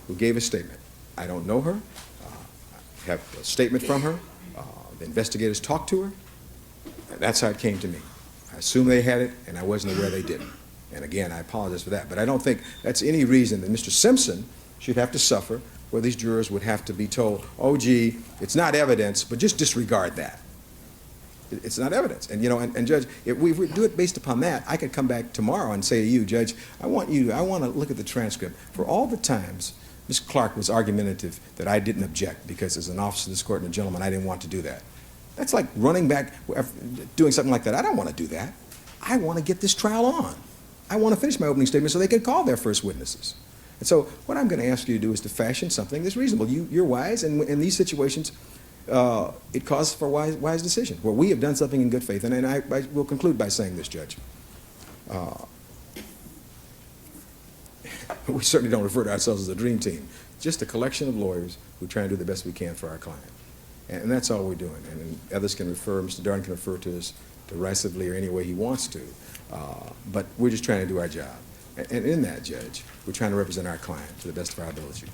who gave a statement. I don't know her. I have a statement from her. The investigators talked to her. And that's how it came to me. assume they had it, and I wasn't aware they didn't. And again, I apologize for that. But I don't think that's any reason that Mr. Simpson should have to suffer, where these jurors would have to be told, oh, gee, it's not evidence, but just disregard that. It's not evidence. And, you know, and Judge, if we do it based upon that, I could come back tomorrow and say to you, Judge, I want to look at the transcript. For all the times Ms. Clark was argumentative that I didn't object because as an officer of this court and a gentleman, I didn't want to do that. That's like running back, doing something like that. I don't want to do that. I want to get this trial on. I want to finish my opening statement so they can call their first witnesses. And so what I'm going to ask you to do is to fashion something that's reasonable. You're wise, and in these situations, it calls for a wise decision, where we have done something in good faith. And I will conclude by saying this, Judge. We certainly don't refer to ourselves as a dream team. Just a collection of lawyers who try and do the best we can for our client. And that's all we're doing. And others can refer, Mr. Darden can refer to us derisively or any way he wants to. But we're just trying to do our job. And in that, Judge, we're trying to represent our client to the best of our ability.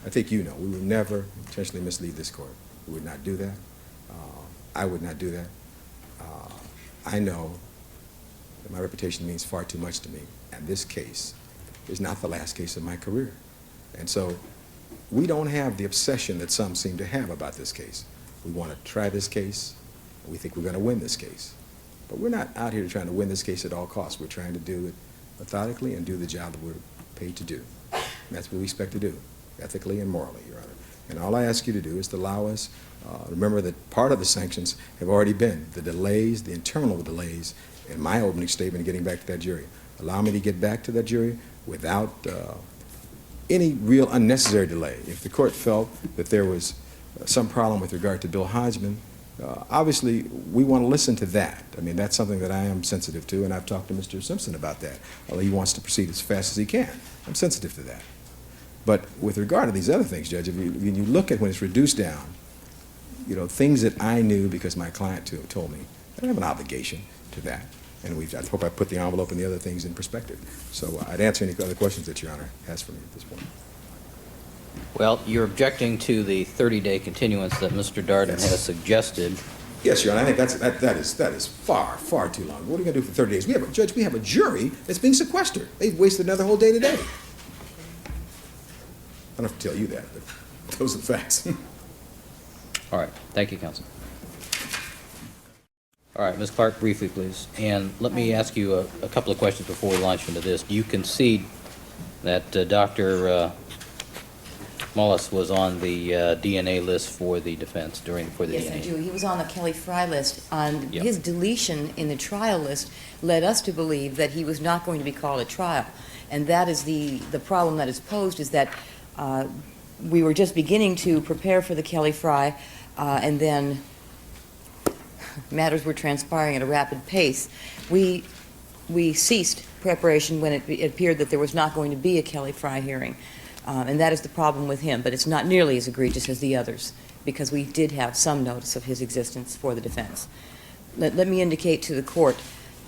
I think you know, we would never intentionally mislead this court. We would not do that. I would not do that. I know that my reputation means far too much to me. And this case is not the last case of my career. And so we don't have the obsession that some seem to have about this case. We want to try this case. We think we're going to win this case. But we're not out here trying to win this case at all costs. We're trying to do it methodically and do the job that we're paid to do. And that's what we expect to do, ethically and morally, Your Honor. And all I ask you to do is to allow us, remember that part of the sanctions have already been the delays, the internal delays in my opening statement getting back to that jury. Allow me to get back to that jury without any real unnecessary delay. If the court felt that there was some problem with regard to Bill Hodgman, obviously we want to listen to that. I mean, that's something that I am sensitive to, and I've talked to Mr. Simpson about that. Although he wants to proceed as fast as he can. I'm sensitive to that. But with regard to these other things, Judge, if you look at when it's reduced down, you know, things that I knew because my client told me, I don't have an obligation to that. And I hope I put the envelope and the other things in perspective. So I'd answer any other questions that Your Honor has for me at this point. Well, you're objecting to the 30-day continuance that Mr. Darden has suggested. Yes, Your Honor, I think that is far, far too long. What are we going to do for 30 days? We have a jury that's being sequestered. They've wasted another whole day today. I don't have to tell you that, but those are the facts. All right. Thank you, counsel. All right, Ms. Clark, briefly, please. And let me ask you a couple of questions before we launch into this. Do you concede that Dr. Mullis was on the DNA list for the defense for the DNA? Yes, I do. He was on the Kelly Fry list. Yep. His deletion in the trial list led us to believe that he was not going to be called at trial. And that is the problem that is posed, is that we were just beginning to prepare for the Kelly Fry, and then matters were transpiring at a rapid pace. We ceased preparation when it appeared that there was not going to be a Kelly Fry hearing. And that is the problem with him, but it's not nearly as egregious as the others, because we did have some notice of his existence for the defense. Let me indicate to the court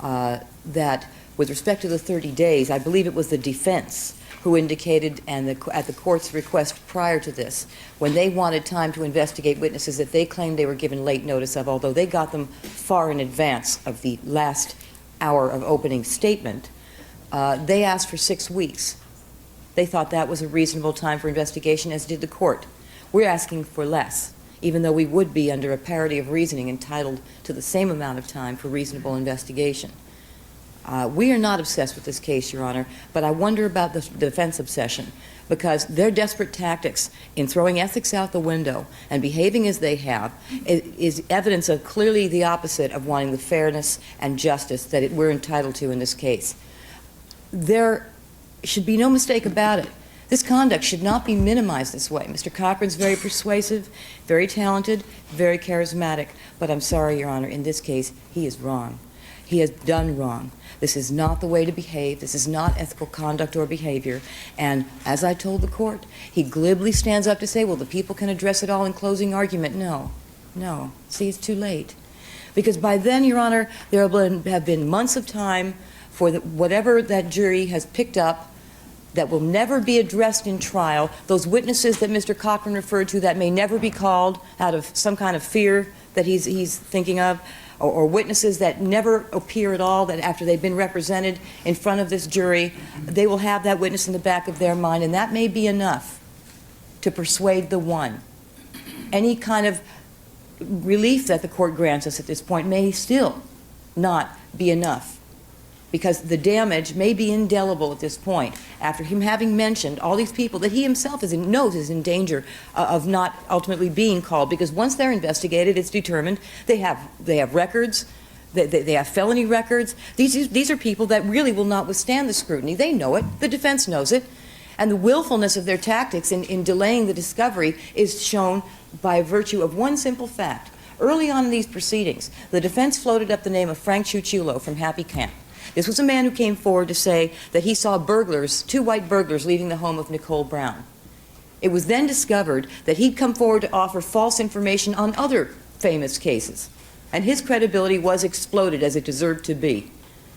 that with respect to the 30 days, I believe it was the defense who indicated, and at the court's request prior to this, when they wanted time to investigate witnesses that they claimed they were given late notice of, although they got them far in advance of the last hour of opening statement, they asked for 6 weeks. They thought that was a reasonable time for investigation, as did the court. We're asking for less, even though we would be, under a parity of reasoning, entitled to the same amount of time for reasonable investigation. We are not obsessed with this case, Your Honor, but I wonder about the defense obsession, because their desperate tactics in throwing ethics out the window and behaving as they have is evidence of clearly the opposite of wanting the fairness and justice that we're entitled to in this case. There should be no mistake about it. This conduct should not be minimized this way. Mr. Cochran's very persuasive, very talented, very charismatic, but I'm sorry, Your Honor, in this case, he is wrong. He has done wrong. This is not the way to behave. This is not ethical conduct or behavior. And as I told the court, he glibly stands up to say, well, the people can address it all in closing argument. No, no. See, it's too late. Because by then, Your Honor, there have been months of time for whatever that jury has picked up that will never be addressed in trial, those witnesses that Mr. Cochran referred to that may never be called out of some kind of fear that he's thinking of, or witnesses that never appear at all, that after they've been represented in front of this jury, they will have that witness in the back of their mind, and that may be enough to persuade the one. Any kind of relief that the court grants us at this point may still not be enough, because the damage may be indelible at this point, after him having mentioned all these people that he himself knows is in danger of not ultimately being called, because once they're investigated, it's determined they have records, they have felony records. These are people that really will not withstand the scrutiny. They know it. The defense knows it. And the willfulness of their tactics in delaying the discovery is shown by virtue of one simple fact. Early on in these proceedings, the defense floated up the name of Frank Chuchulo from Happy Camp. This was a man who came forward to say that he saw burglars, 2 white burglars, leaving the home of Nicole Brown. It was then discovered that he'd come forward to offer false information on other famous cases, and his credibility was exploded as it deserved to be.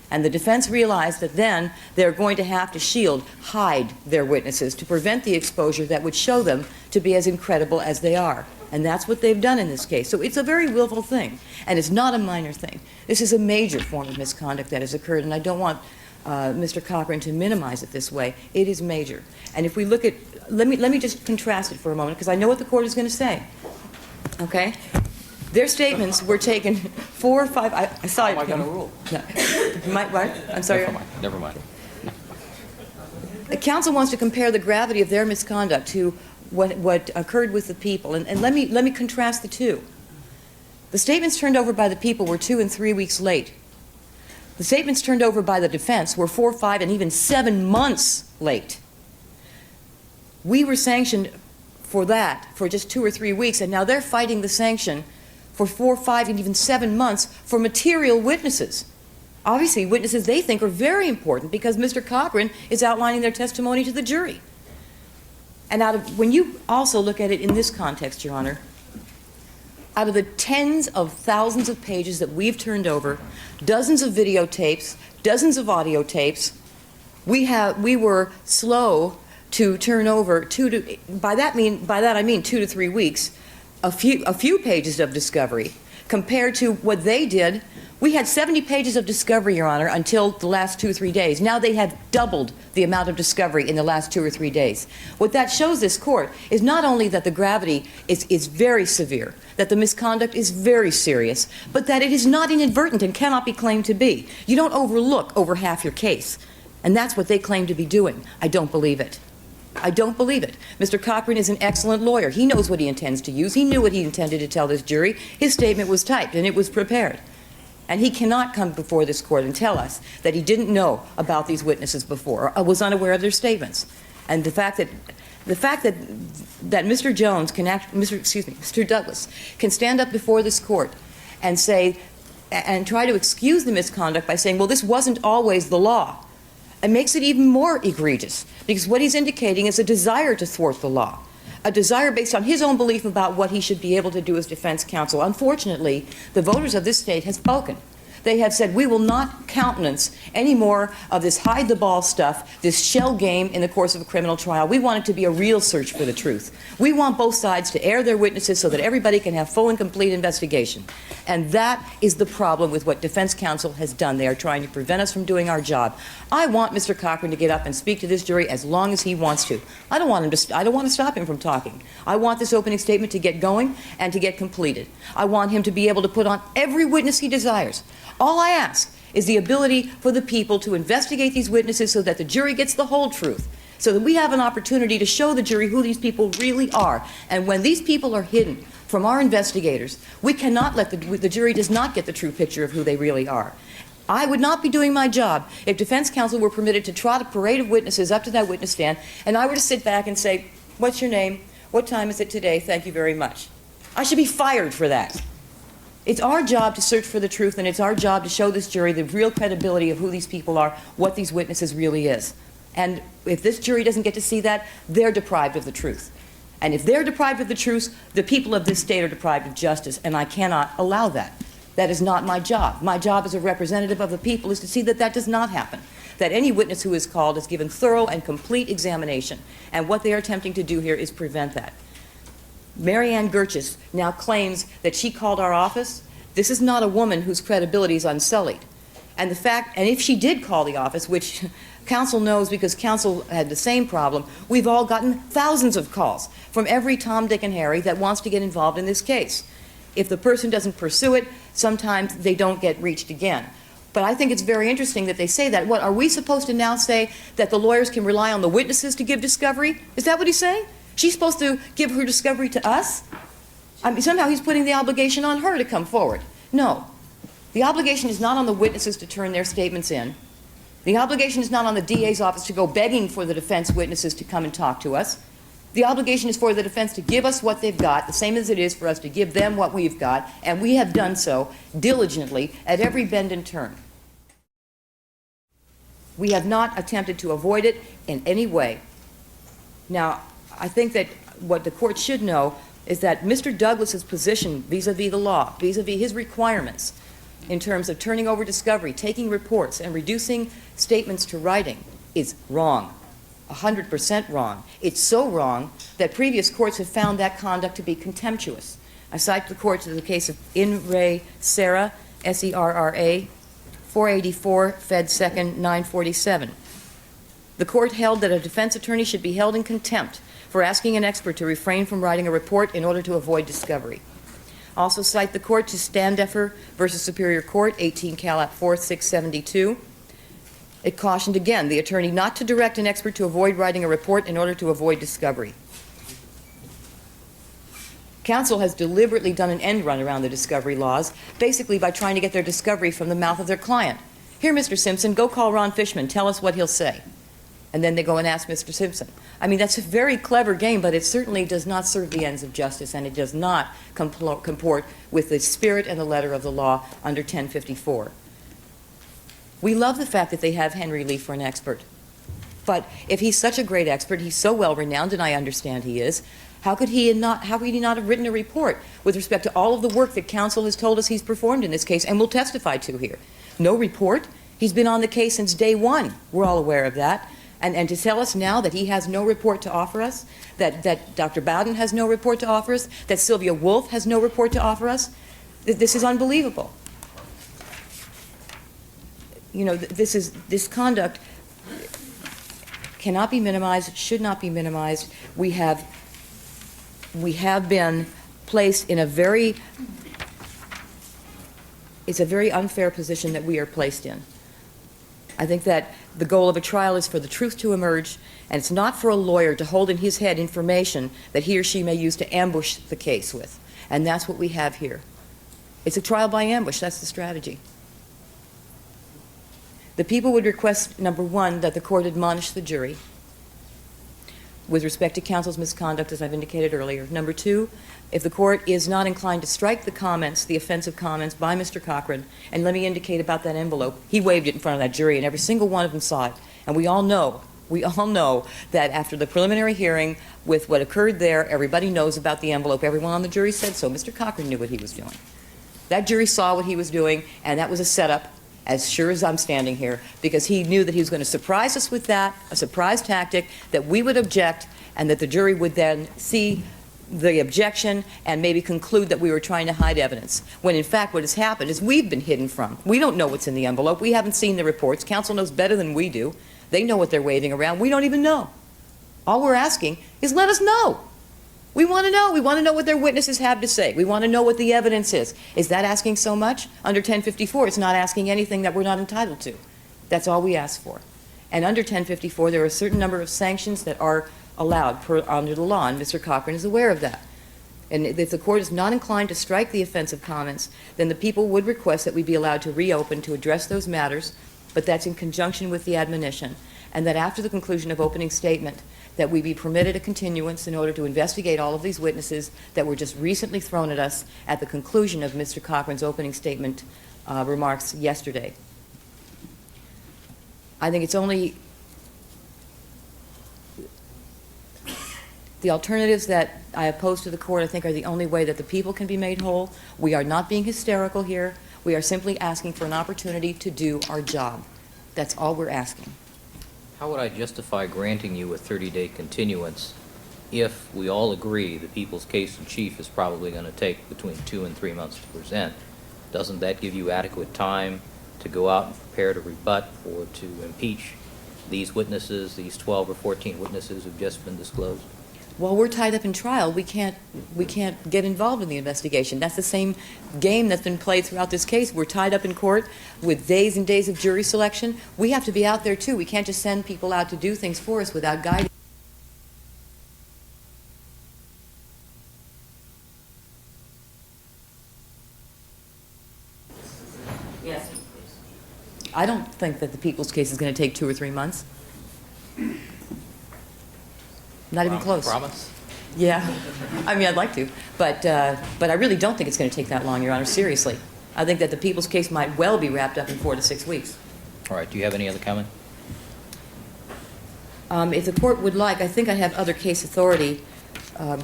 And the defense realized that then they're going to have to hide their witnesses to prevent the exposure that would show them to be as incredible as they are. And that's what they've done in this case. So it's a very willful thing, and it's not a minor thing. This is a major form of misconduct that has occurred, and I don't want Mr. Cochran to minimize it this way. It is major. And if we look at, let me just contrast it for a moment, because I know what the court is going to say. Okay? Their statements were taken 4 or 5. I saw it. I got a rule. No. What? I'm sorry. Never mind. The counsel wants to compare the gravity of their misconduct to what occurred with the people, and let me contrast the two. The statements turned over by the people were 2 and 3 weeks late. The statements turned over by the defense were 4, 5, and even 7 months late. We were sanctioned for that for just 2 or 3 weeks, and now they're fighting the sanction for 4, 5, and even 7 months for material witnesses. Obviously, witnesses they think are very important because Mr. Cochran is outlining their testimony to the jury. And when you also look at it in this context, Your Honor, out of the tens of thousands of pages that we've turned over, dozens of videotapes, dozens of audio tapes, we were slow to turn over by that I mean 2 to 3 weeks, a few pages of discovery. Compared to what they did, we had 70 pages of discovery, Your Honor, until the last 2 or 3 days. Now they have doubled the amount of discovery in the last 2 or 3 days. What that shows this court is not only that the gravity is very severe, that the misconduct is very serious, but that it is not inadvertent and cannot be claimed to be. You don't overlook over half your case. And that's what they claim to be doing. I don't believe it. I don't believe it. Mr. Cochran is an excellent lawyer. He knows what he intends to use. He knew what he intended to tell this jury. His statement was typed and it was prepared. And he cannot come before this court and tell us that he didn't know about these witnesses before or was unaware of their statements. And the fact that Mr. Jones can Mr. Douglas can stand up before this court and say and try to excuse the misconduct by saying, well, this wasn't always the law. It makes it even more egregious, because what he's indicating is a desire to thwart the law, a desire based on his own belief about what he should be able to do as defense counsel. Unfortunately, the voters of this state have spoken. They have said, we will not countenance any more of this hide-the-ball stuff, this shell game in the course of a criminal trial. We want it to be a real search for the truth. We want both sides to air their witnesses so that everybody can have full and complete investigation. And that is the problem with what defense counsel has done. They are trying to prevent us from doing our job. I want Mr. Cochran to get up and speak to this jury as long as he wants to. I don't want to stop him from talking. I want this opening statement to get going and to get completed. I want him to be able to put on every witness he desires. All I ask is the ability for the people to investigate these witnesses so that the jury gets the whole truth, so that we have an opportunity to show the jury who these people really are. And when these people are hidden from our investigators, we cannot let the jury does not get the true picture of who they really are. I would not be doing my job if defense counsel were permitted to trot a parade of witnesses up to that witness stand and I were to sit back and say, what's your name? What time is it today? Thank you very much. I should be fired for that. It's our job to search for the truth, and it's our job to show this jury the real credibility of who these people are, what these witnesses really is. And if this jury doesn't get to see that, they're deprived of the truth. And if they're deprived of the truth, the people of this state are deprived of justice, and I cannot allow that. That is not my job. My job as a representative of the people is to see that that does not happen, that any witness who is called is given thorough and complete examination, and what they are attempting to do here is prevent that. Mary Ann Gerches now claims that she called our office This is not a woman whose credibility is unsullied. And the fact, and if she did call the office, which counsel knows because counsel had the same problem, we've all gotten thousands of calls from every Tom, Dick, and Harry that wants to get involved in this case. If the person doesn't pursue it, sometimes they don't get reached again. But I think it's very interesting that they say that. What, are we supposed to now say that the lawyers can rely on the witnesses to give discovery? Is that what he's saying? She's supposed to give her discovery to us? I mean, somehow he's putting the obligation on her to come forward. No. The obligation is not on the witnesses to turn their statements in. The obligation is not on the DA's office to go begging for the defense witnesses to come and talk to us. The obligation is for the defense to give us what they've got, the same as it is for us to give them what we've got, and we have done so diligently at every bend and turn. We have not attempted to avoid it in any way. Now, I think that what the court should know is that Mr. Douglas's position vis-a-vis the law, vis-a-vis his requirements in terms of turning over discovery, taking reports, and reducing statements to writing is wrong, 100% wrong. It's so wrong that previous courts have found that conduct to be contemptuous. I cite the court to the case of In Re Serra, S-E-R-R-A, 484 Fed 2nd 947. The court held that a defense attorney should be held in contempt for asking an expert to refrain from writing a report in order to avoid discovery. Also cite the court to Standeffer versus Superior Court, 18 Cal. 4th 672. It cautioned again the attorney not to direct an expert to avoid writing a report in order to avoid discovery. Counsel has deliberately done an end run around the discovery laws, basically by trying to get their discovery from the mouth of their client. Here, Mr. Simpson, go call Ron Fishman, tell us what he'll say. And then they go and ask Mr. Simpson. I mean, that's a very clever game, but it certainly does not serve the ends of justice, and it does not comport with the spirit and the letter of the law under 1054. We love the fact that they have Henry Lee for an expert. But if he's such a great expert, he's so well-renowned, and I understand he is, how could he not have written a report with respect to all of the work that counsel has told us he's performed in this case and will testify to here? No report? He's been on the case since day one. We're all aware of that. And to tell us now that he has no report to offer us, that Dr. Bowden has no report to offer us, that Sylvia Wolf has no report to offer us, this is unbelievable. You know, this conduct cannot be minimized, should not be minimized. We have been placed in it's a very unfair position that we are placed in. I think that the goal of a trial is for the truth to emerge, and it's not for a lawyer to hold in his head information that he or she may use to ambush the case with. And that's what we have here. It's a trial by ambush. That's the strategy. The people would request, number one, that the court admonish the jury with respect to counsel's misconduct, as I've indicated earlier. Number two, if the court is not inclined to strike the comments, the offensive comments by Mr. Cochran, and let me indicate about that envelope, he waved it in front of that jury and every single one of them saw it. And we all know that after the preliminary hearing with what occurred there, everybody knows about the envelope. Everyone on the jury said so. Mr. Cochran knew what he was doing. That jury saw what he was doing, and that was a setup, as sure as I'm standing here, because he knew that he was going to surprise us with that, a surprise tactic, that we would object, and that the jury would then see the objection and maybe conclude that we were trying to hide evidence, when in fact what has happened is we've been hidden from. We don't know what's in the envelope. We haven't seen the reports. Counsel knows better than we do. They know what they're waving around. We don't even know. All we're asking is let us know. We want to know. We want to know what their witnesses have to say. We want to know what the evidence is. Is that asking so much? Under 1054, it's not asking anything that we're not entitled to. That's all we ask for. And under 1054, there are a certain number of sanctions that are allowed under the law, and Mr. Cochran is aware of that. And if the court is not inclined to strike the offensive comments, then the people would request that we be allowed to reopen to address those matters, but that's in conjunction with the admonition, and that after the conclusion of opening statement, that we be permitted a continuance in order to investigate all of these witnesses that were just recently thrown at us at the conclusion of Mr. Cochran's opening statement remarks yesterday. I think it's only the alternatives that I oppose to the court, I think, are the only way that the people can be made whole. We are not being hysterical here. We are simply asking for an opportunity to do our job. That's all we're asking. How would I justify granting you a 30-day continuance if we all agree the people's case in chief is probably going to take between 2 and 3 months to present, Doesn't that give you adequate time to go out and prepare to rebut or to impeach these witnesses, these 12 or 14 witnesses who've just been disclosed? While we're tied up in trial, we can't get involved in the investigation. That's the same game that's been played throughout this case. We're tied up in court with days and days of jury selection. We have to be out there too. We can't just send people out to do things for us without guidance. Yes. I don't think that the people's case is going to take 2 or 3 months. Not even close. Promise? Yeah, I mean, I'd like to, but I really don't think it's going to take that long, Your Honor, seriously. I think that the people's case might well be wrapped up in 4 to 6 weeks. All right, do you have any other comment? If the court would like, I think I have other case authority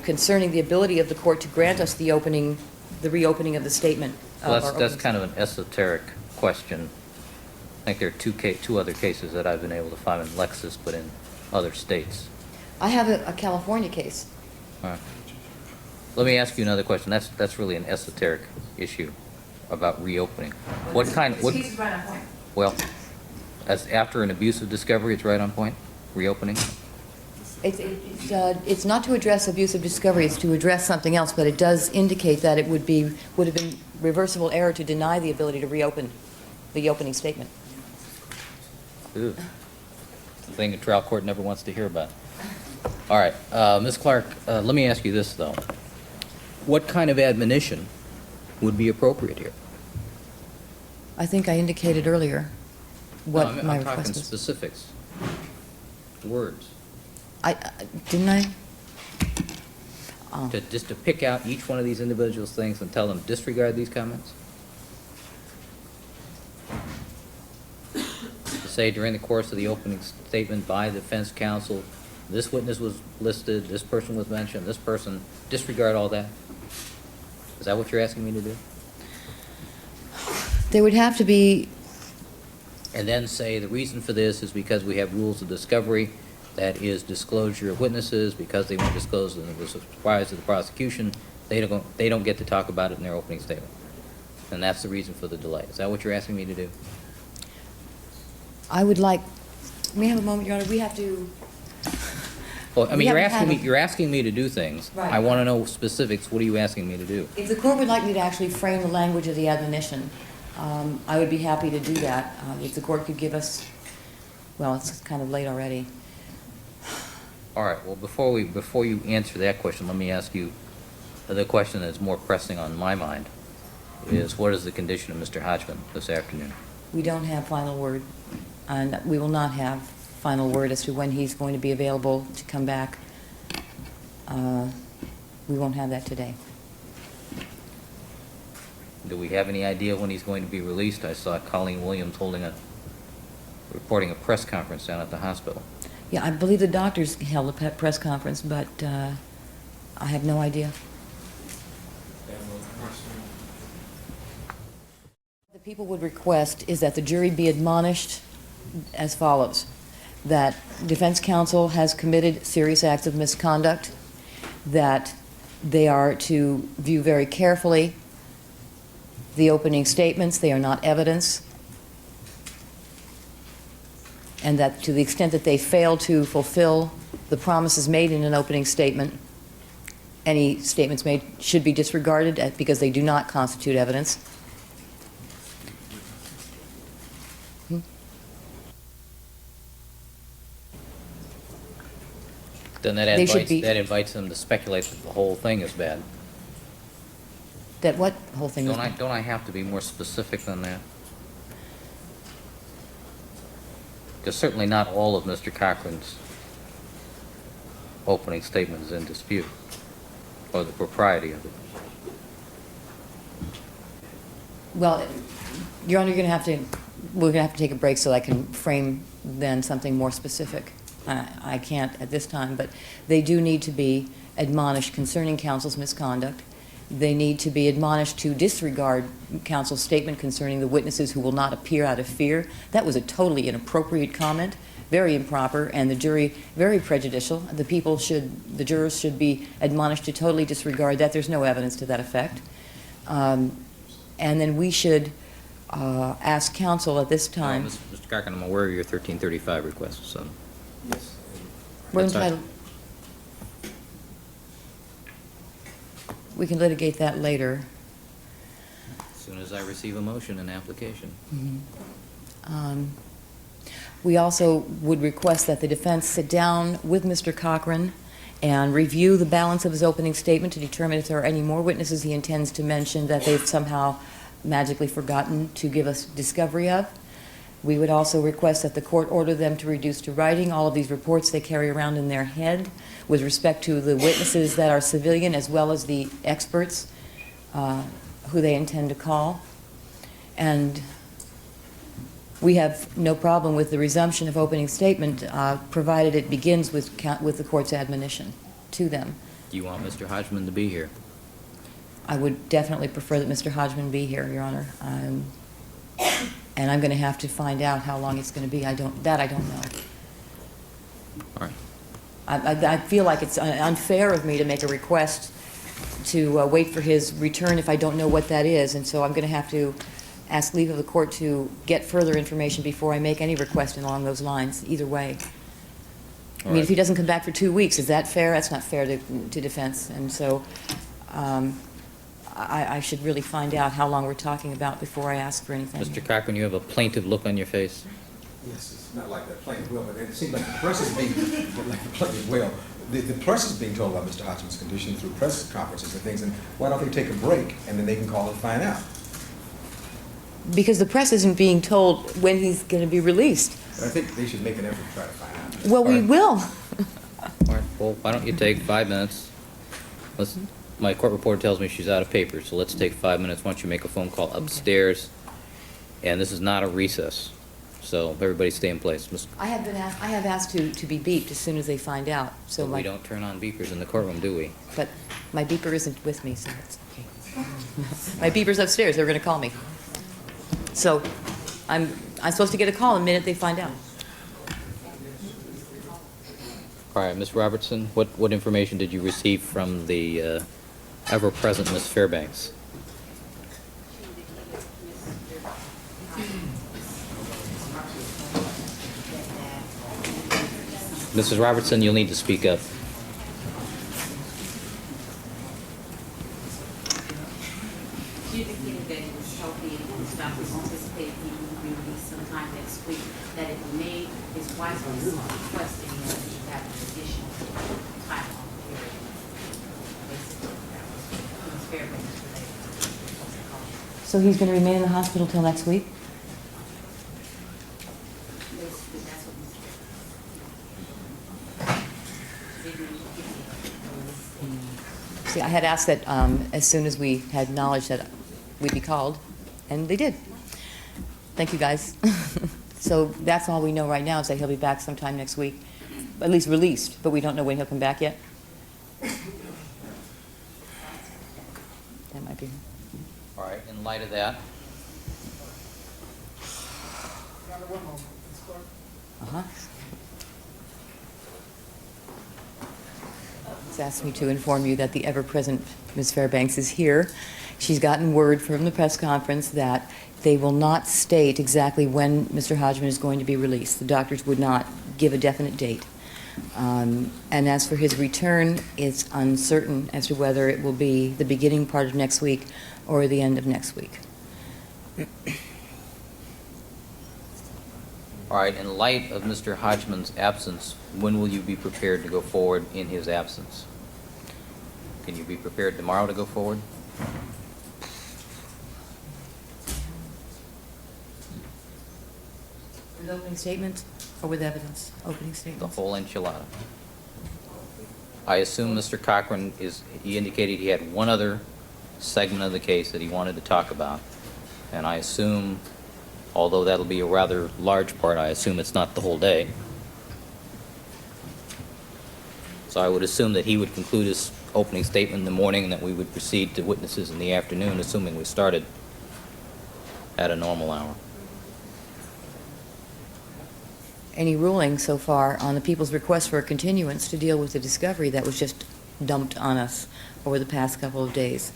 concerning the ability of the court to grant us the reopening of the statement. Well, that's kind of an esoteric question. I think there are two other cases that I've been able to find in Lexis, but in other states. I have a California case. All right. Let me ask you another question. That's really an esoteric issue about reopening. What kind? This case is right on point. Well, as after an abuse of discovery, it's right on point. Reopening. It's not to address abuse of discovery. It's to address something else. But it does indicate that it would have been reversible error to deny the ability to reopen the opening statement. Ooh. The thing a trial court never wants to hear about. All right, Ms. Clark, let me ask you this, though. What kind of admonition would be appropriate here? I think I indicated earlier what No, my I'm talking request was. specifics. Words. Didn't I? Just to pick out each one of these individuals' things and tell them disregard these comments? To say during the course of the opening statement by the defense counsel, this witness was listed, this person was mentioned, this person, disregard all that? Is that what you're asking me to do? There would have to be, And then say the reason for this is because we have rules of discovery, that is disclosure of witnesses, because they weren't disclosed and it was a surprise to the prosecution, they don't get to talk about it in their opening statement. And that's the reason for the delay. Is that what you're asking me to do? I would like, may I have a moment, Your Honor? We have to, Well, I We mean, haven't you're asking me to do things. Right. I want to know specifics. What are you asking me to do? if the court would like me to actually frame the language of the admonition, I would be happy to do that. If the court could give us, well, it's kind of late already. All right, well, before you answer that question, let me ask you the question that's more pressing on my mind is, what is the condition of Mr. Hodgman this afternoon? We don't have final word, and we will not have final word as to when he's going to be available to come back. We won't have that today. Do we have any idea when he's going to be released? I saw Colleen Williams reporting a press conference down at the hospital. Yeah, I believe the doctors held a press conference, but I have no idea. The people would request is that the jury be admonished as follows: that defense counsel has committed serious acts of misconduct, that they are to view very carefully the opening statements, they are not evidence, and that to the extent that they fail to fulfill the promises made in an opening statement, any statements made should be disregarded because they do not constitute evidence. Then They should be- that invites them to speculate that the whole thing is bad. That what whole thing is... Don't I have to be more specific than that? Because certainly not all of Mr. Cochran's opening statement is in dispute, or the propriety of it. Well, Your Honor, we're going to have to take a break so I can frame then something more specific. I can't at this time, but they do need to be admonished concerning counsel's misconduct. They need to be admonished to disregard counsel's statement concerning the witnesses who will not appear out of fear. That was a totally inappropriate comment, very improper, and the jury very prejudicial. The jurors should be admonished to totally disregard that. There's no evidence to that effect. And then we should ask counsel at this time. Mr. Cochran, I'm aware of your 1335 request, so. Yes. We're That's fine. entitled. We can litigate that later. As soon as I receive a motion and application. We also would request that the defense sit down with Mr. Cochran and review the balance of his opening statement to determine if there are any more witnesses he intends to mention that they've somehow magically forgotten to give us discovery of. We would also request that the court order them to reduce to writing all of these reports they carry around in their head with respect to the witnesses that are civilian as well as the experts who they intend to call. And we have no problem with the resumption of opening statement, provided it begins with the court's admonition to them. Do you want Mr. Hodgman to be here? I would definitely prefer that Mr. Hodgman be here, Your Honor. And I'm going to have to find out how long it's going to be. I don't know. All right. I feel like it's unfair of me to make a request to wait for his return if I don't know what that is, and so I'm going to have to ask leave of the court to get further information before I make any request along those lines, either way. I mean, if he doesn't come back for 2 weeks, is that fair? That's not fair to defense, and so I should really find out how long we're talking about before I ask for anything. Mr. Cochran, you have a plaintive look on your face. Yes, it's not like that plaintiff will, but it seems like the press is being, like the plaintiff will. The press is being told about Mr. Hodgman's condition through press conferences and things, and why don't they take a break and then they can call and find out? Because the press isn't being told when he's going to be released. But I think they should make an effort to try to find out. Well, we will. All right, well, why don't you take 5 minutes? My court reporter tells me she's out of paper, so let's take 5 minutes. Why don't you make a phone call upstairs? And this is not a recess, so everybody stay in place. I have asked to be beeped as soon as they find out. So We don't turn on beepers in the courtroom, do we? But my beeper isn't with me, so it's okay. My beeper's upstairs. They're going to call me. So I'm supposed to get a call the minute they find out. All right, Ms. Robertson, what information did you receive from the ever-present Ms. Fairbanks? Mrs. Robertson, you'll need to speak up. She indicated that he was healthy and his doctors anticipated he would be released sometime next week, that it may, his wife was requesting that he have an additional time off period. Basically, that was Fairbanks related. So he's going to remain in the hospital till next week? Basically, that's what Mr. See, I had asked that as soon as we had knowledge that we'd be called, and they did. Thank you, guys. So that's all we know right now is that he'll be back sometime next week, at least released, but we don't know when he'll come back yet. That might be. All right, in light of that, Uh-huh. It's asked me to inform you that the ever-present Ms. Fairbanks is here. She's gotten word from the press conference that they will not state exactly when Mr. Hodgman is going to be released. The doctors would not give a definite date. And as for his return, it's uncertain as to whether it will be the beginning part of next week or the end of next week. all right, in light of Mr. Hodgman's absence, when will you be prepared to go forward in his absence? Can you be prepared tomorrow to go forward? With opening statement or with evidence? Opening The statements. whole enchilada. I assume Mr. Cochran he indicated he had one other segment of the case that he wanted to talk about. And I assume, although that'll be a rather large part, I assume it's not the whole day. So I would assume that he would conclude his opening statement in the morning and that we would proceed to witnesses in the afternoon, assuming we started at a normal hour. Any ruling so far on the people's request for a continuance to deal with the discovery that was just dumped on us over the past couple of days?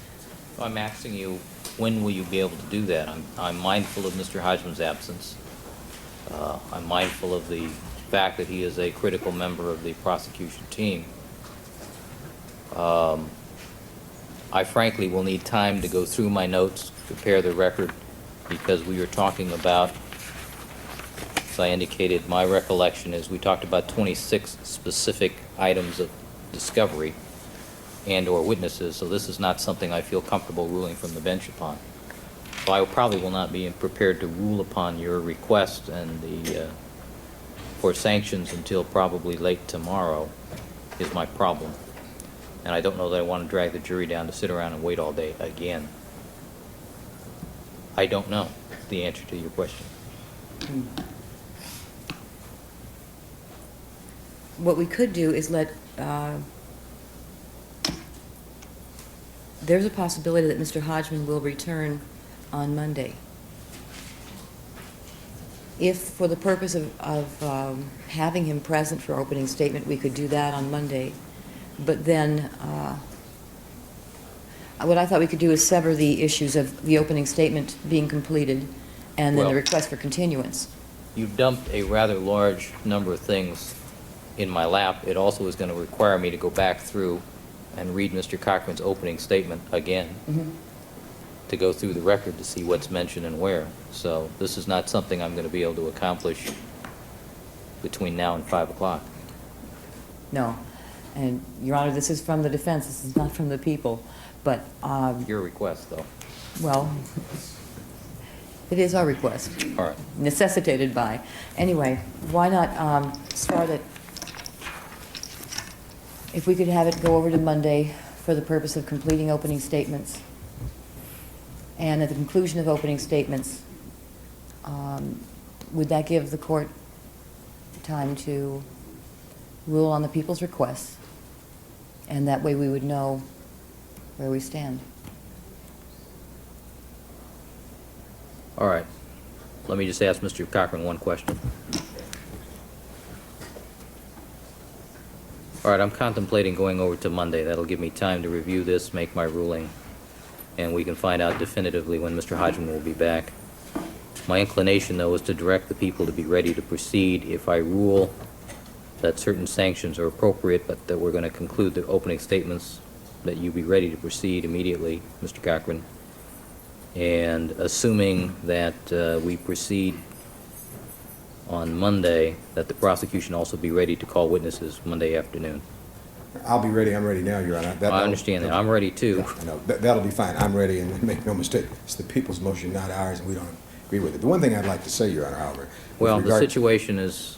I'm asking you, when will you be able to do that? I'm mindful of Mr. Hodgman's absence. I'm mindful of the fact that he is a critical member of the prosecution team. I frankly will need time to go through my notes, prepare the record, because we were talking about, as I indicated, my recollection is we talked about 26 specific items of discovery and/or witnesses, so this is not something I feel comfortable ruling from the bench upon. So I probably will not be prepared to rule upon your request and the for sanctions until probably late tomorrow is my problem. And I don't know that I want to drag the jury down to sit around and wait all day again. I don't know the answer to your question. What we could do is let, there's a possibility that Mr. Hodgman will return on Monday. If, for the purpose of having him present for opening statement, we could do that on Monday. But then, what I thought we could do is sever the issues of the opening statement being completed and then Well, the request for continuance. You dumped a rather large number of things in my lap. It also is going to require me to go back through and read Mr. Cochran's opening statement again to go through the record to see what's mentioned and where. So this is not something I'm going to be able to accomplish between now and 5 o'clock. No. And, Your Honor, this is from the defense. This is not from the people. But, Your request, though. well, it is our request. All right. Necessitated by. Anyway, why not start it, if we could have it go over to Monday for the purpose of completing opening statements. And at the conclusion of opening statements, would that give the court time to rule on the people's requests? And that way we would know where we stand. All right. Let me just ask Mr. Cochran one question. All right, I'm contemplating going over to Monday. That'll give me time to review this, make my ruling, and we can find out definitively when Mr. Hodgman will be back. My inclination, though, is to direct the people to be ready to proceed if I rule that certain sanctions are appropriate, but that we're going to conclude the opening statements, that you be ready to proceed immediately, Mr. Cochran. And assuming that we proceed on Monday, that the prosecution also be ready to call witnesses Monday afternoon. I'll be ready. I'm ready now, Your Honor. I understand that. I'm ready, too. No, that'll be fine. I'm ready, and make no mistake, it's the people's motion, not ours, and we don't agree with it. The one thing I'd like to say, Your Honor, however, with Well, the regard- situation is,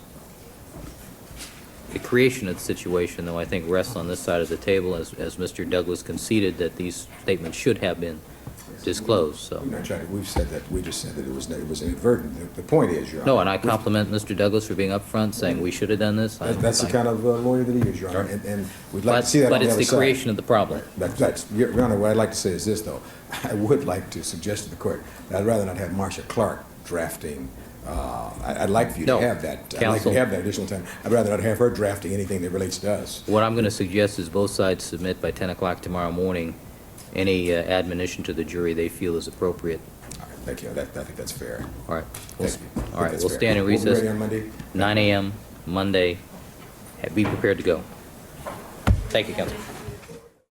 the creation of the situation, though, I think rests on this side of the table, as Mr. Douglas conceded that these statements should have been disclosed, so. We're not trying to- We've said that, we just said that it was inadvertent. The point is, Your Honor. No, and I compliment Mr. Douglas for being upfront, saying we should have done this. That's the kind of lawyer that he is, Your Honor, and we'd like to see that on But the it's other the side. creation of the problem. Your Honor, what I'd like to say is this, though. I would like to suggest to the court that I'd rather not have Marcia Clark drafting. I'd like for you to No, have that. I'd like to counsel. have that additional time. I'd rather not have her drafting anything that relates to us. What I'm going to suggest is both sides submit by 10 o'clock tomorrow morning any admonition to the jury they feel is appropriate. All right, thank you. I think that's fair. All right. Thank you. I think All right, that's we'll fair. stand in We'll be recess. ready on Monday? 9 a.m. Monday. Be prepared to go. Thank you, counsel.